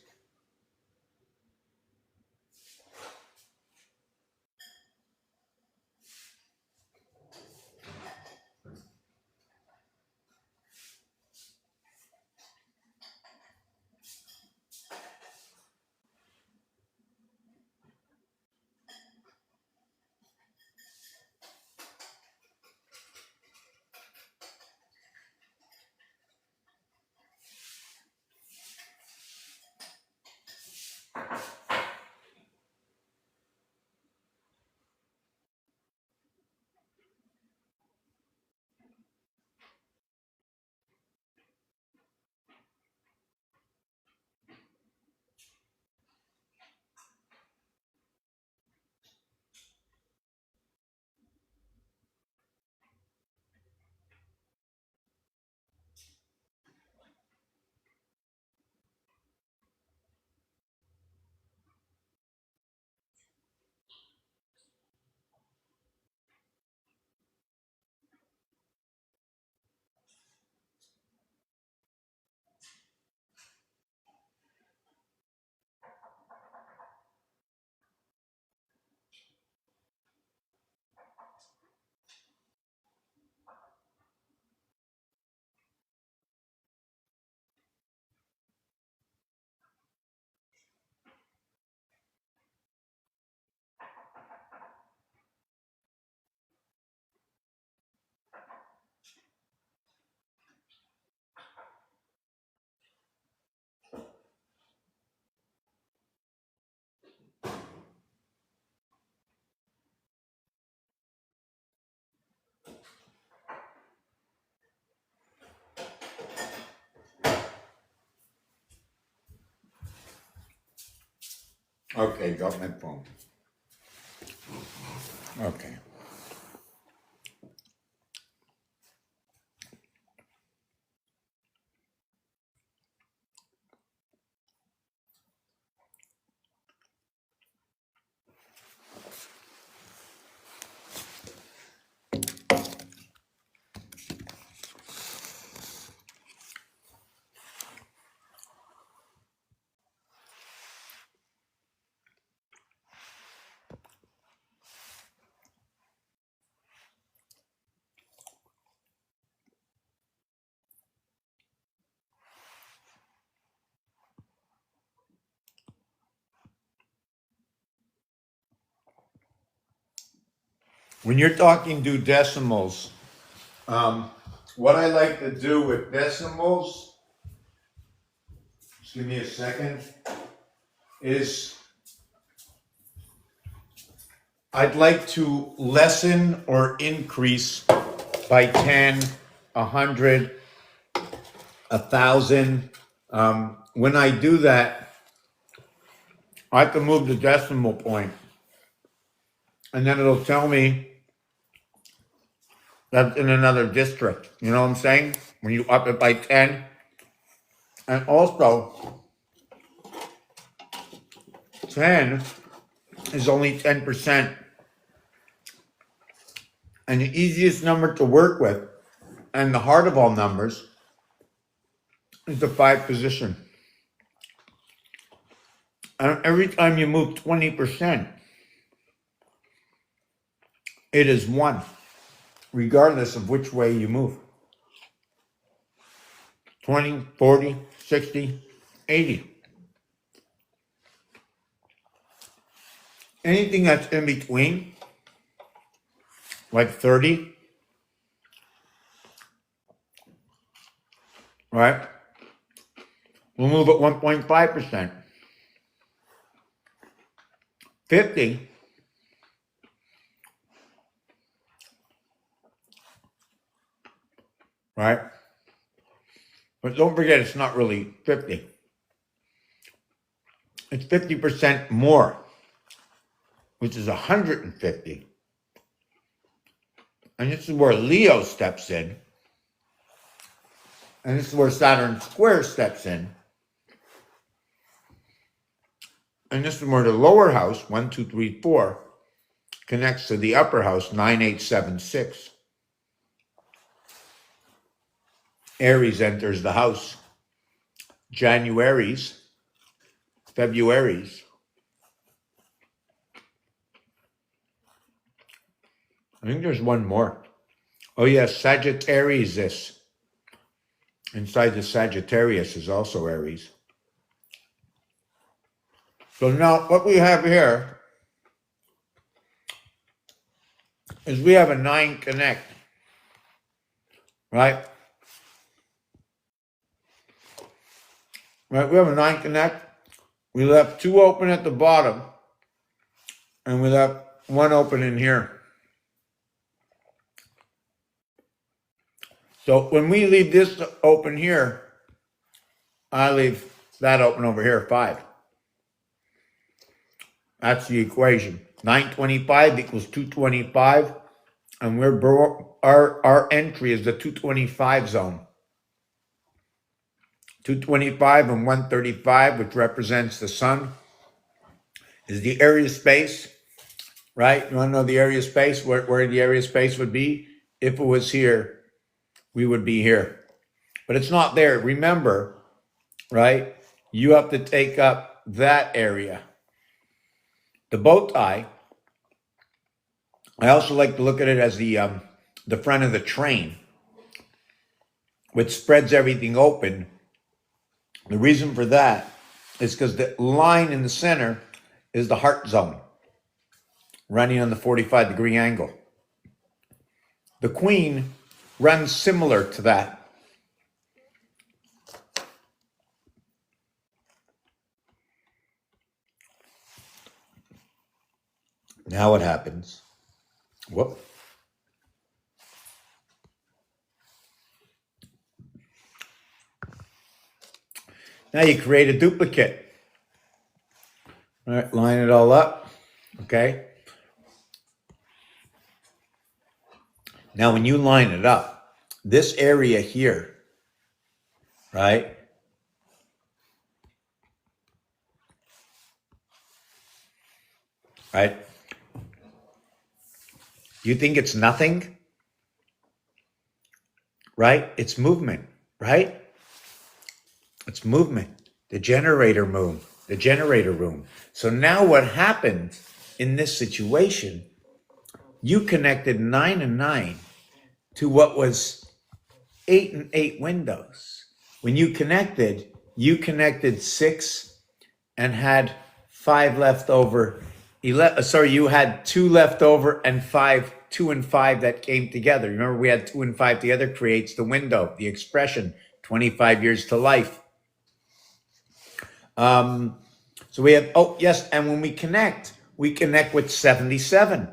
Okay, got my phone. Okay. When you're talking do decimals, what I like to do with decimals, just give me a second, is I'd like to lessen or increase by 10, 100, 1,000. When I do that, I have to move the decimal point, and then it'll tell me that's in another district. You know what I'm saying? When you up it by 10. And also, 10 is only 10%. And the easiest number to work with, and the heart of all numbers, is the 5 position. And every time you move 20%, it is 1, regardless of which way you move. 20, 40, 60, 80. Anything that's in between, like 30, right? We'll move at 1.5%. 50, right? But don't forget, it's not really 50. It's 50% more, which is 150. And this is where Leo steps in. And this is where Saturn square steps in. And this is where the lower house, 1, 2, 3, 4, connects to the upper house, 9, 8, 7, 6. Aries enters the house. Januaries, Februaries. I think there's one more. Oh yes, Sagittarius. This. Inside the Sagittarius is also Aries. So now what we have here is we have a 9 connect, right? Right, we have a 9 connect. We left 2 open at the bottom, and we left 1 open in here. So when we leave this open here, I leave that open over here, 5. That's the equation. 925 equals 225, and our entry is the 225 zone. 225 and 135, which represents the sun, is the area space, right? You want to know the area space, where the area space would be? If it was here, we would be here. But it's not there. Remember, right? You have to take up that area. The bow tie, I also like to look at it as the front of the train, which spreads everything open. The reason for that is because the line in the center is the heart zone, running on the 45-degree angle. The queen runs similar to that. Now what happens? Whoop. Now you create a duplicate. All right, line it all up, okay? Now when you line it up, this area here, right? Right? You think it's nothing? Right? It's movement, right? It's movement. The generator room. So now what happened in this situation, you connected 9 and 9 to what was 8 and 8 windows. When you connected 6 and had 5 left over. You had 2 left over and 5, 2 and 5 that came together. Remember, we had 2 and 5 together creates the window, the expression, 25 years to life. So we have, oh yes, and when we connect with 77.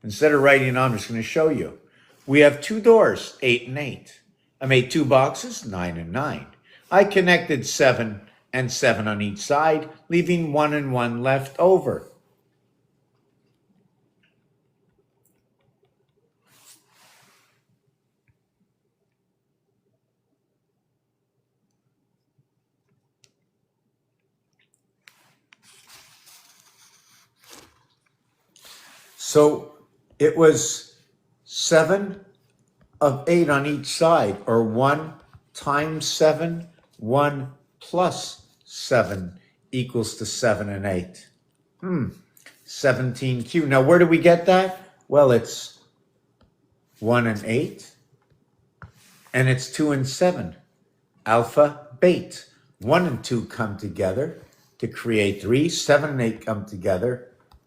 Instead of writing it on, I'm just going to show you. We have 2 doors, 8 and 8. I made 2 boxes, 9 and 9. I connected 7 and 7 on each side, leaving 1 and 1 left over. So it was 7 of 8 on each side, or 1 times 7, 1 plus 7 equals to 7 and 8. 17Q. Now, where do we get that? Well, it's 1 and 8, and it's 2 and 7. Alpha, beta. 1 and 2 come together to create 3. 7 and 8 come together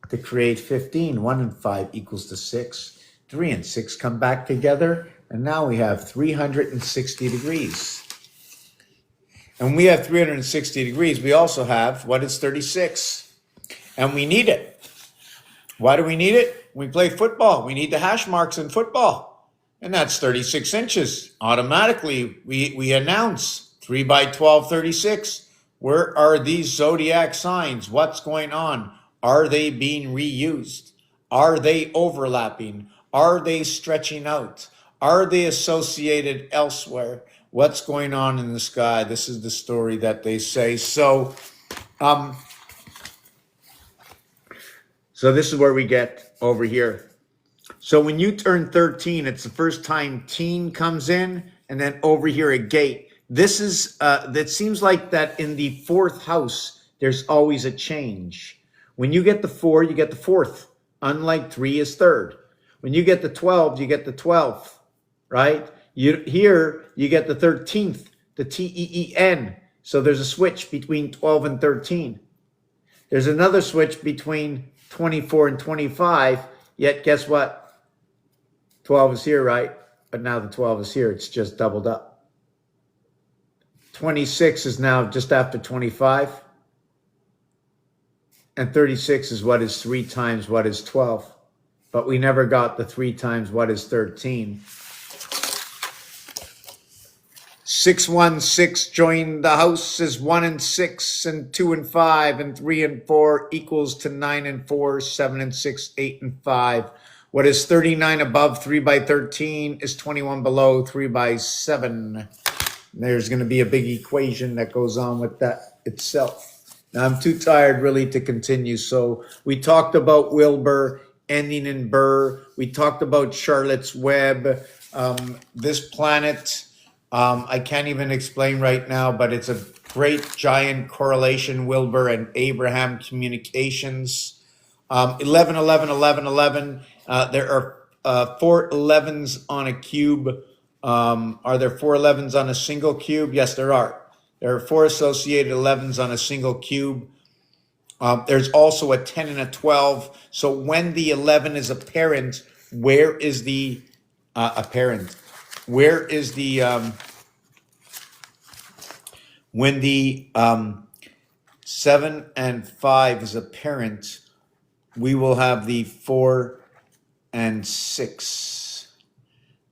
to create 15. 1 and 5 equals to 6. 3 and 6 come back together, and now we have 360 degrees. And when we have 360 degrees, we also have what is 36. And we need it. Why do we need it? We play football. We need the hash marks in football. And that's 36 inches. Automatically, we announce 3 by 12, 36. Where are these zodiac signs? What's going on? Are they being reused? Are they overlapping? Are they stretching out? Are they associated elsewhere? What's going on in the sky? This is the story that they say. So this is where we get over here. So when you turn 13, it's the first time teen comes in, and then over here a gate. This is, that seems like that in the 4th house, there's always a change. When you get the 4, you get the 4th, unlike 3 is 3rd. When you get the 12, you get the 12th, right? Here, you get the 13th, the TEEN. So there's a switch between 12 and 13. There's another switch between 24 and 25, yet guess what? 12 is here, right? But now the 12 is here. It's just doubled up. 26 is now just after 25. And 36 is what is 3 times what is 12. But we never got the 3 times what is 13. 616 join the house is 1 and 6 and 2 and 5 and 3 and 4 equals to 9 and 4, 7 and 6, 8 and 5. What is 39 above 3 by 13 is 21 below 3 by 7. There's going to be a big equation that goes on with that itself. Now, I'm too tired really to continue. So we talked about Wilbur ending in Burr. We talked about Charlotte's Web. This planet, I can't even explain right now, but it's a great giant correlation, Wilbur and Abraham communications. 11, 11, 11, 11. There are 4 11s on a cube. Are there 4 11s on a single cube? Yes, there are. There are 4 associated 11s on a single cube. There's also a 10 and a 12. So when the 11 is apparent, where is the apparent? Where is the when the 7 and 5 is apparent, we will have the 4 and 6.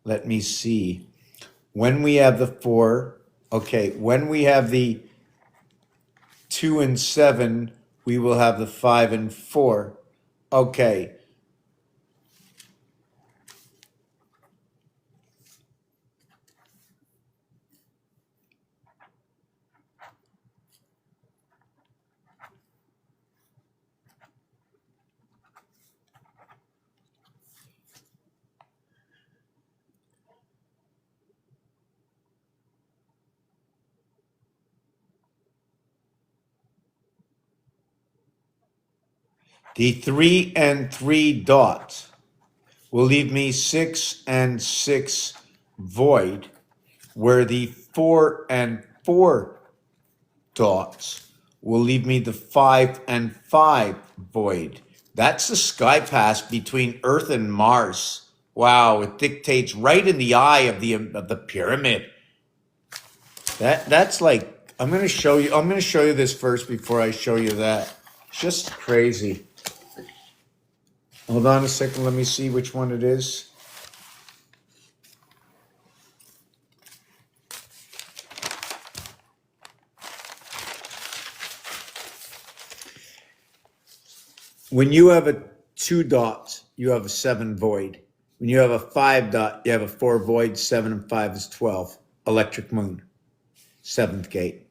Let me see. When we have the 4, okay, when we have the 2 and 7, we will have the 5 and 4. Okay. The 3 and 3 dot will leave me 6 and 6 void, where the 4 and 4 dots will leave me the 5 and 5 void. That's the sky pass between Earth and Mars. Wow, it dictates right in the eye of the pyramid. That's like, I'm going to show you this first before I show you that. It's just crazy. Hold on a second, let me see which one it is. When you have a 2 dot, you have a 7 void. When you have a 5 dot, you have a 4 void. 7 and 5 is 12. Electric moon, 7th gate.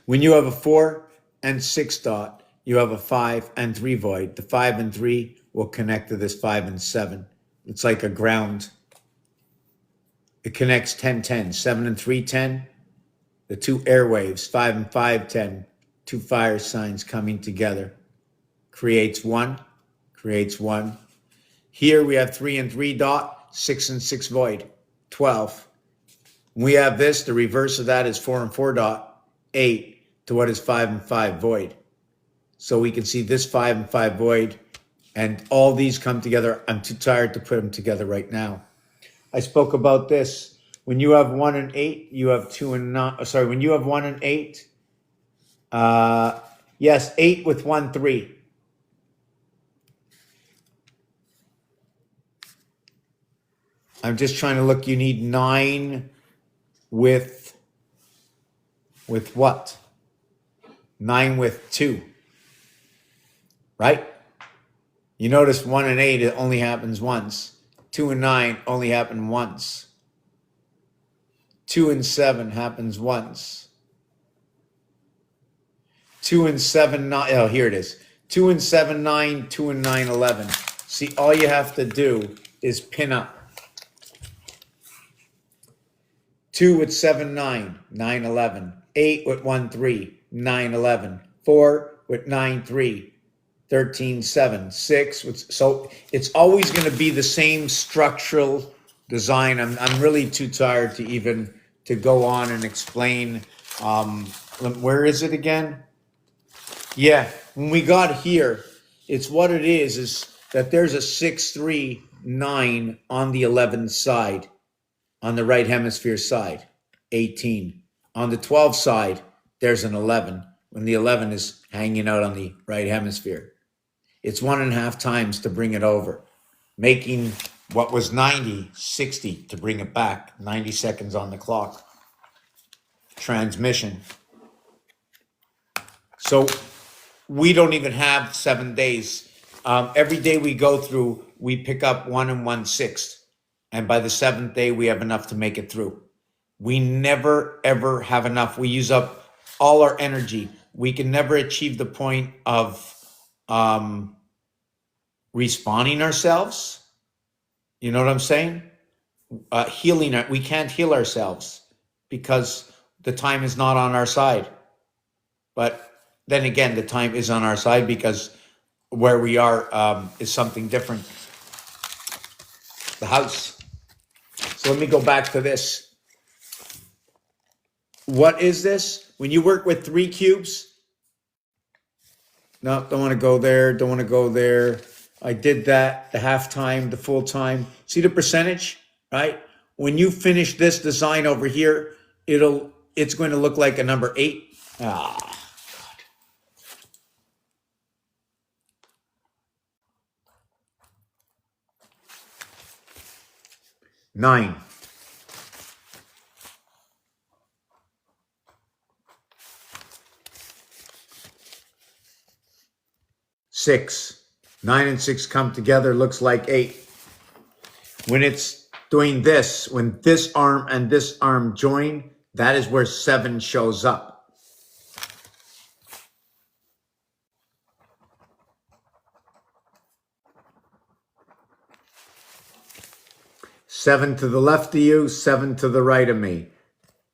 When you have a 4 and 6 dot, you have a 5 and 3 void. The 5 and 3 will connect to this 5 and 7. It's like a ground. It connects 10, 10, 7 and 3, 10. The two airwaves, 5 and 5, 10, two fire signs coming together. Creates one. Here we have 3 and 3 dot, 6 and 6 void, 12. We have this, the reverse of that is 4 and 4 dot, 8 to what is 5 and 5 void. So we can see this 5 and 5 void, and all these come together. I'm too tired to put them together right now. I spoke about this. When you have 1 and 8, you have 2 and 9. Sorry, when you have 1 and 8, yes, 8 with 1, 3. I'm just trying to look. You need 9 with what? 9 with 2, right? You notice 1 and 8, it only happens once. 2 and 9 only happen once. 2 and 7 happens once. 2 and 7, 9. Oh, here it is. 2 and 7, 9. 2 and 9, 11. See, all you have to do is pin up. 2 with 7, 9. 9, 11. 8 with 1, 3. 9, 11. 4 with 9, 3. 13, 7. 6 with, so it's always going to be the same structural design. I'm really too tired to even to go on and explain. Where is it again? Yeah, when we got here, it's what it is that there's a 6, 3, 9 on the 11 side, on the right hemisphere side, 18. On the 12 side, there's an 11, when the 11 is hanging out on the right hemisphere. It's 1.5 times to bring it over, making what was 90, 60 to bring it back, 90 seconds on the clock. Transmission. So we don't even have 7 days. Every day we go through, we pick up 1 and 1/6. And by the 7th day, we have enough to make it through. We never, ever have enough. We use up all our energy. We can never achieve the point of respawning ourselves. You know what I'm saying? Healing. We can't heal ourselves because the time is not on our side. But then again, the time is on our side because where we are is something different. The house. So let me go back to this. What is this? When you work with 3 cubes, no, don't want to go there, don't want to go there. I did that, the half time, the full time. See the percentage, right? When you finish this design over here, it's going to look like a number 8. Ah, God. 9. 6. 9 and 6 come together, looks like 8. When it's doing this, when this arm and this arm join, that is where 7 shows up. Seven to the left of you, 7 to the right of me.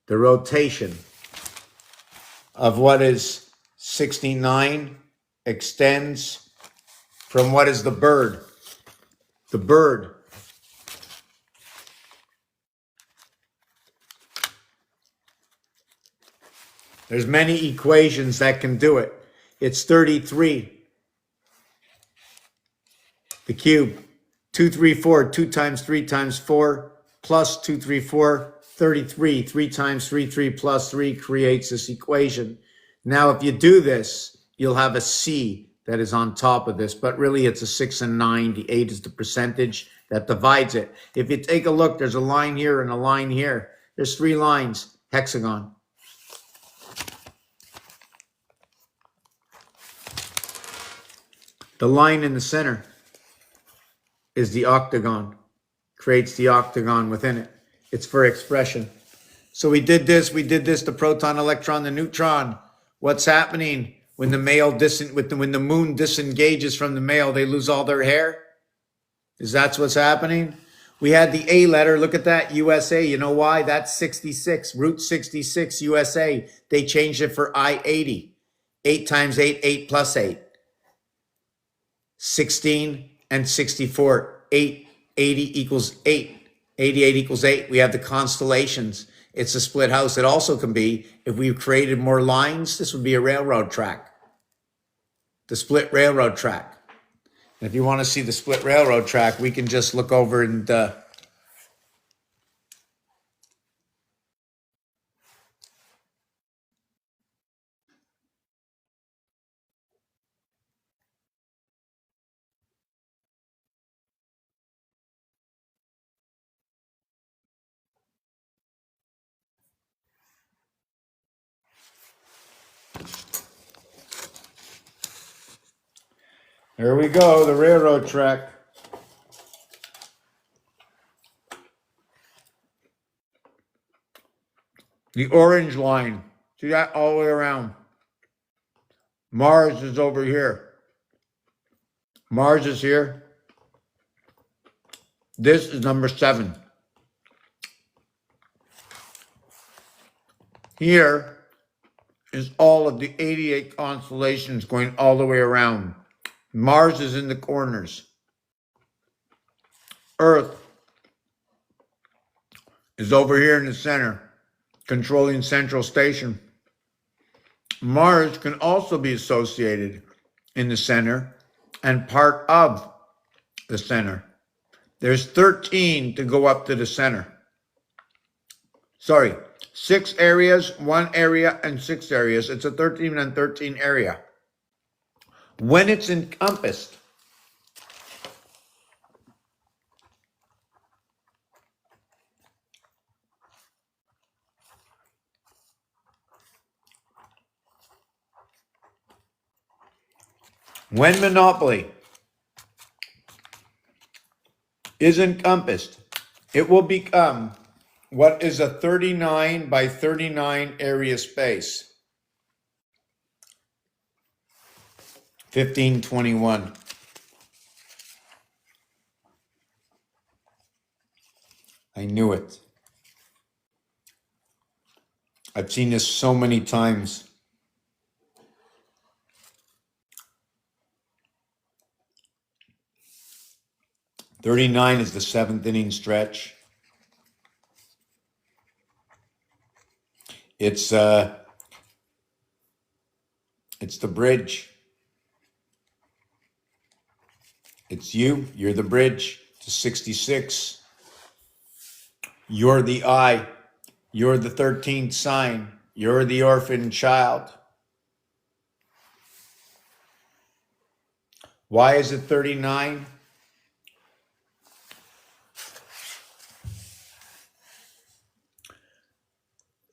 The rotation of what is 69 extends from what is the bird. The bird. There's many equations that can do it. It's 33. The cube. 2, 3, 4. 2 times 3 times 4 plus 2, 3, 4. 33. 3 times 3, 3 plus 3 creates this equation. Now, if you do this, you'll have a C that is on top of this, but really it's a 6 and 9. The 8 is the percentage that divides it. If you take a look, there's a line here and a line here. There's 3 lines, hexagon. The line in the center is the octagon, creates the octagon within it. It's for expression. So we did this, the proton, electron, the neutron. What's happening? when the when the moon disengages from the male, they lose all their hair? Is that what's happening? We had the A letter. Look at that, USA. You know why? That's 66, Route 66, USA. They changed it for I-80. 8 times 8, 8 plus 8. 16 and 64. 8, 80 equals 8. 88 equals 8. We have the constellations. It's a split house. It also can be, if we created more lines, this would be a railroad track. The split railroad track. And if you want to see the split railroad track, we can just look over and there we go, the railroad track. The orange line. See that all the way around. Mars is over here. Mars is here. This is number 7. Here is all of the 88 constellations going all the way around. Mars is in the corners. Earth is over here in the center, controlling Central Station. Mars can also be associated in the center and part of the center. There's 13 to go up to the center. Sorry, 6 areas, 1 area, and 6 areas. It's a 13 and 13 area. When it's encompassed, when monopoly is encompassed, it will become what is a 39 by 39 area space. 1521. I knew it. I've seen this so many times. "39 is the 7th inning stretch. It's the bridge. It's you. You're the bridge to 66. You're the eye. You're the 13th sign. You're the orphan child. Why is it 39?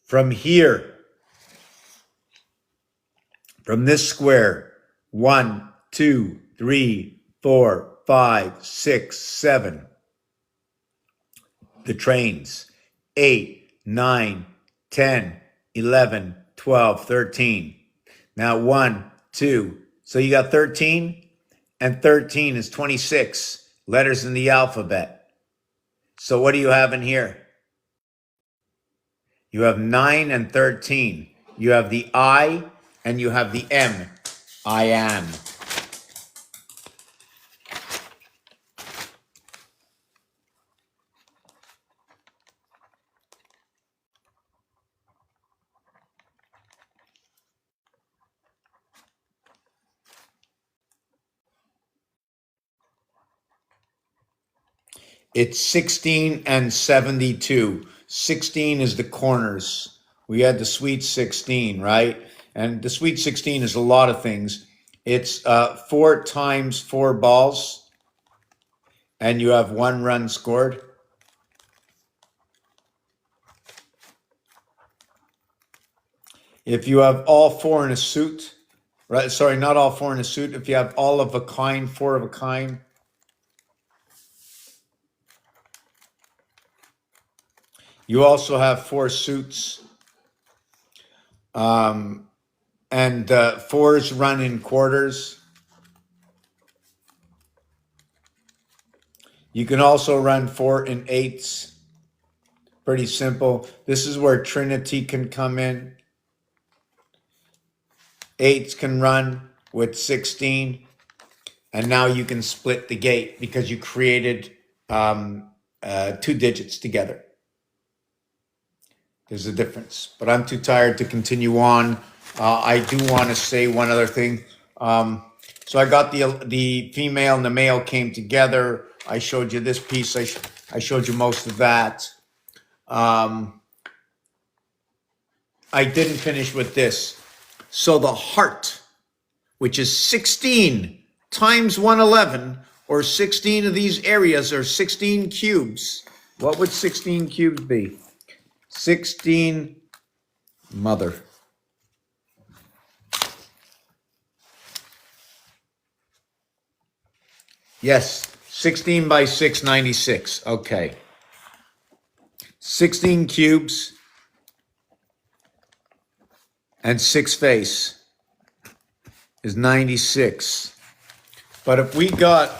From here, from this square, 1, 2, 3, 4, 5, 6, 7. The trains, 8, 9, 10, 11, 12, 13. Now 1, 2. So you got 13, and 13 is 26 letters in the alphabet. So what do you have in here? You have 9 and 13. You have the I and you have the M. I am. It's 16 and 72. 16 is the corners. We had the sweet 16, right? And the sweet 16 is a lot of things. It's 4 times 4 balls, and you have 1 run scored. If you have all 4 in a suit, right? Sorry, not all 4 in a suit. If you have all of a kind, 4 of a kind. You also have 4 suits. and fours run in quarters. You can also run 4 in eighths. Pretty simple. This is where Trinity can come in. Eights can run with 16. And now you can split the gate because you created 2 digits together. There's a difference. But I'm too tired to continue on. I do want to say one other thing. So I got the female and the male came together. I showed you this piece. I showed you most of that. I didn't finish with this. So the heart, which is 16 times 111, or 16 of these areas are 16 cubes. What would 16 cubes be? 16 mother. Yes, 16 by 6, 96. Okay. 16 cubes and 6 face is 96. But if we got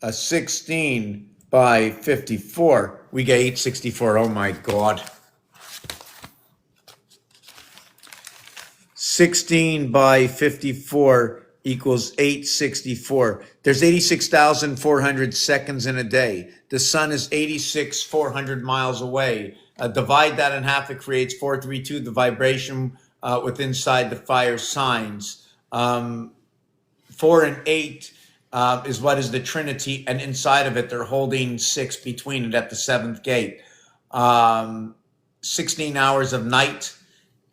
a 16 by 54, we get 864. Oh my God. 16 by 54 equals 864. There's 86,400 seconds in a day. The sun is 86,400 miles away. Divide that in half, it creates 432, the vibration with inside the fire signs. 4 and 8 is what is the Trinity, and inside of it, they're holding 6 between it at the 7th gate. 16 hours of night,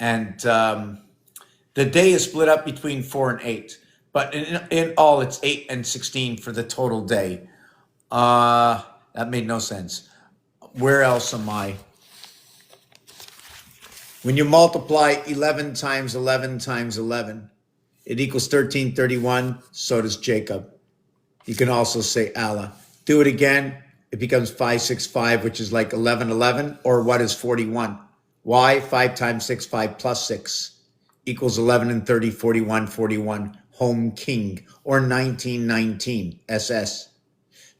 and the day is split up between 4 and 8. But in all, it's 8 and 16 for the total day. That made no sense. Where else am I? When you multiply 11 times 11 times 11, it equals 1331. So does Jacob. You can also say Allah. Do it again. It becomes 565, which is like 1111. Or what is 41? Why? 5 times 6, 5 plus 6 equals 11 and 30, 41, 41. Home king. Or 1919. SS.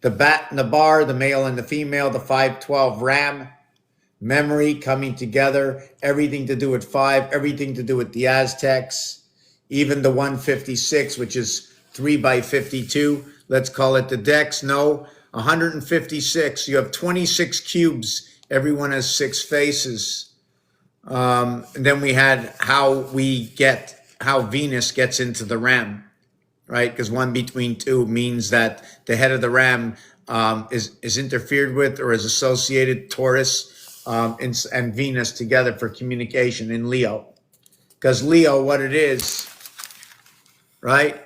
The bat and the bar, the male and the female, the 512 ram. Memory coming together. Everything to do with 5. Everything to do with the Aztecs. Even the 156, which is 3 by 52. Let's call it the dex. No, 156. You have 26 cubes. Everyone has 6 faces. And then we had how Venus gets into the ram, right? Because 1 between 2 means that the head of the ram is interfered with or is associated, Taurus and Venus together for communication in Because Leo, what it is, right?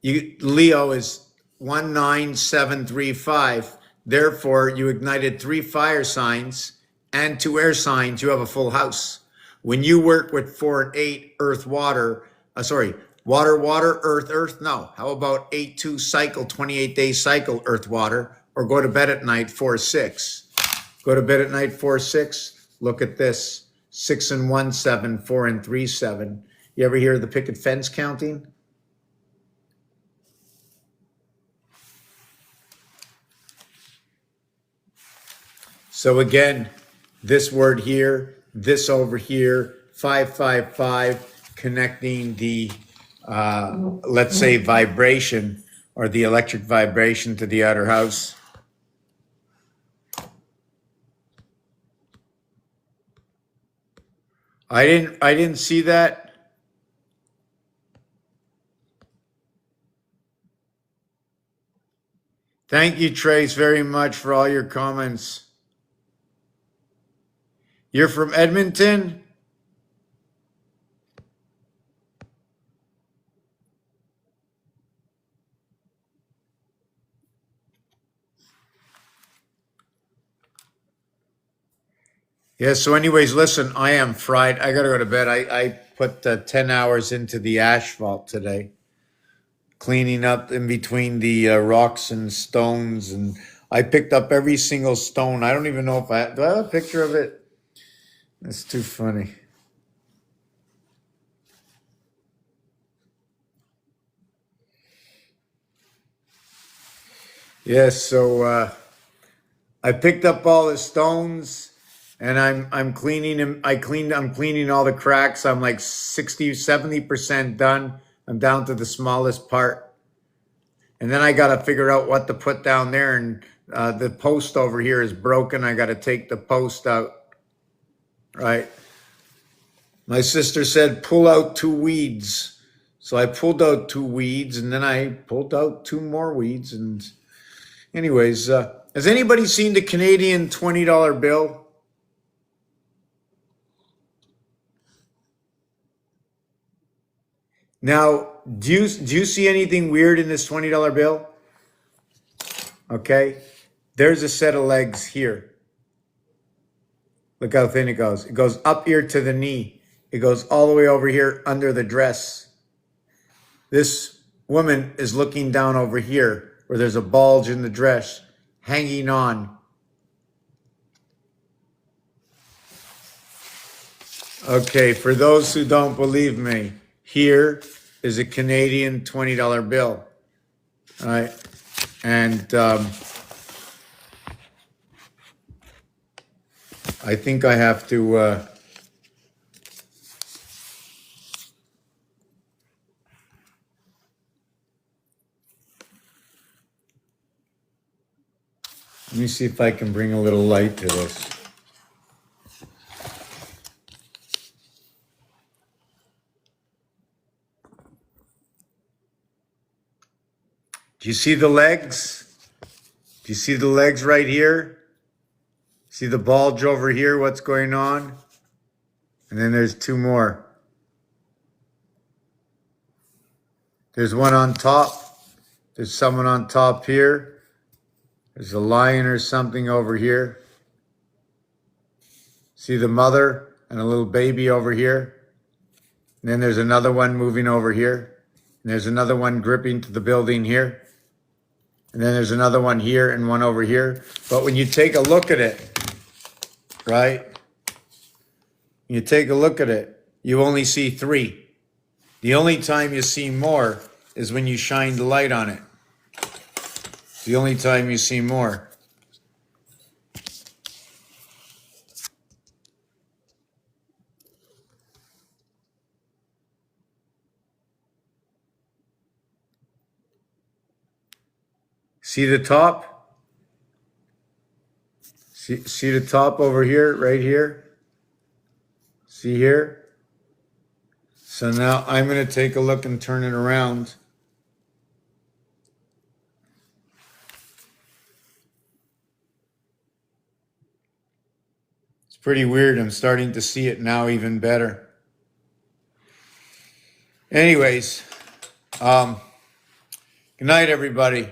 Leo is 19735. Therefore, you ignited 3 fire signs and 2 air signs. You have a full house. When you work with 4 and 8, earth, water, water, earth, no. How about 8-2 cycle, 28-day cycle, earth, water, or go to bed at night, 4-6. Go to bed at night, 4-6. Look at this, 6 and 1, 7, 4 and 3, 7. You ever hear of the picket fence counting? So again, this word here, this over here, 555, connecting the, let's say, vibration or the electric vibration to the outer house. I didn't see that. Thank you, Trace, very much for all your comments. You're from Edmonton? Yeah, so anyways, listen, I am fried. I got to go to bed. I put 10 hours into the asphalt today, cleaning up in between the rocks and stones. And I picked up every single stone. I don't even know if do I have a picture of it? It's too funny. Yes, so I picked up all the stones and I'm cleaning them. I'm cleaning all the cracks. I'm like 60-70% done. I'm down to the smallest part. And then I got to figure out what to put down there. And the post over here is broken. I got to take the post out. Right. My sister said, pull out 2 weeds. So I pulled out 2 weeds and then I pulled out 2 more weeds. And anyways, has anybody seen the Canadian $20 bill? Now, do you see anything weird in this $20 bill? Okay. There's a set of legs here. Look how thin it goes. It goes up here to the knee. It goes all the way over here under the dress. This woman is looking down over here where there's a bulge in the dress, hanging on. Okay, for those who don't believe me, here is a Canadian $20 bill. All right. And I think I have to let me see if I can bring a little light to this. Do you see the legs? Do you see the legs right here? See the bulge over here, what's going on? And then there's 2 more. There's one on top. There's someone on top here. There's a lion or something over here. See the mother and a little baby over here. And then there's another one moving over here. And there's another one gripping to the building here. And then there's another one here and one over here. But when you take a look at it, right? You take a look at it, you only see 3. The only time you see more is when you shine the light on it. It's the only time you see more. See the top? See the top over here, right here? See here? So now I'm going to take a look and turn it around. It's pretty weird. I'm starting to see it now even better. Anyways, good night, everybody.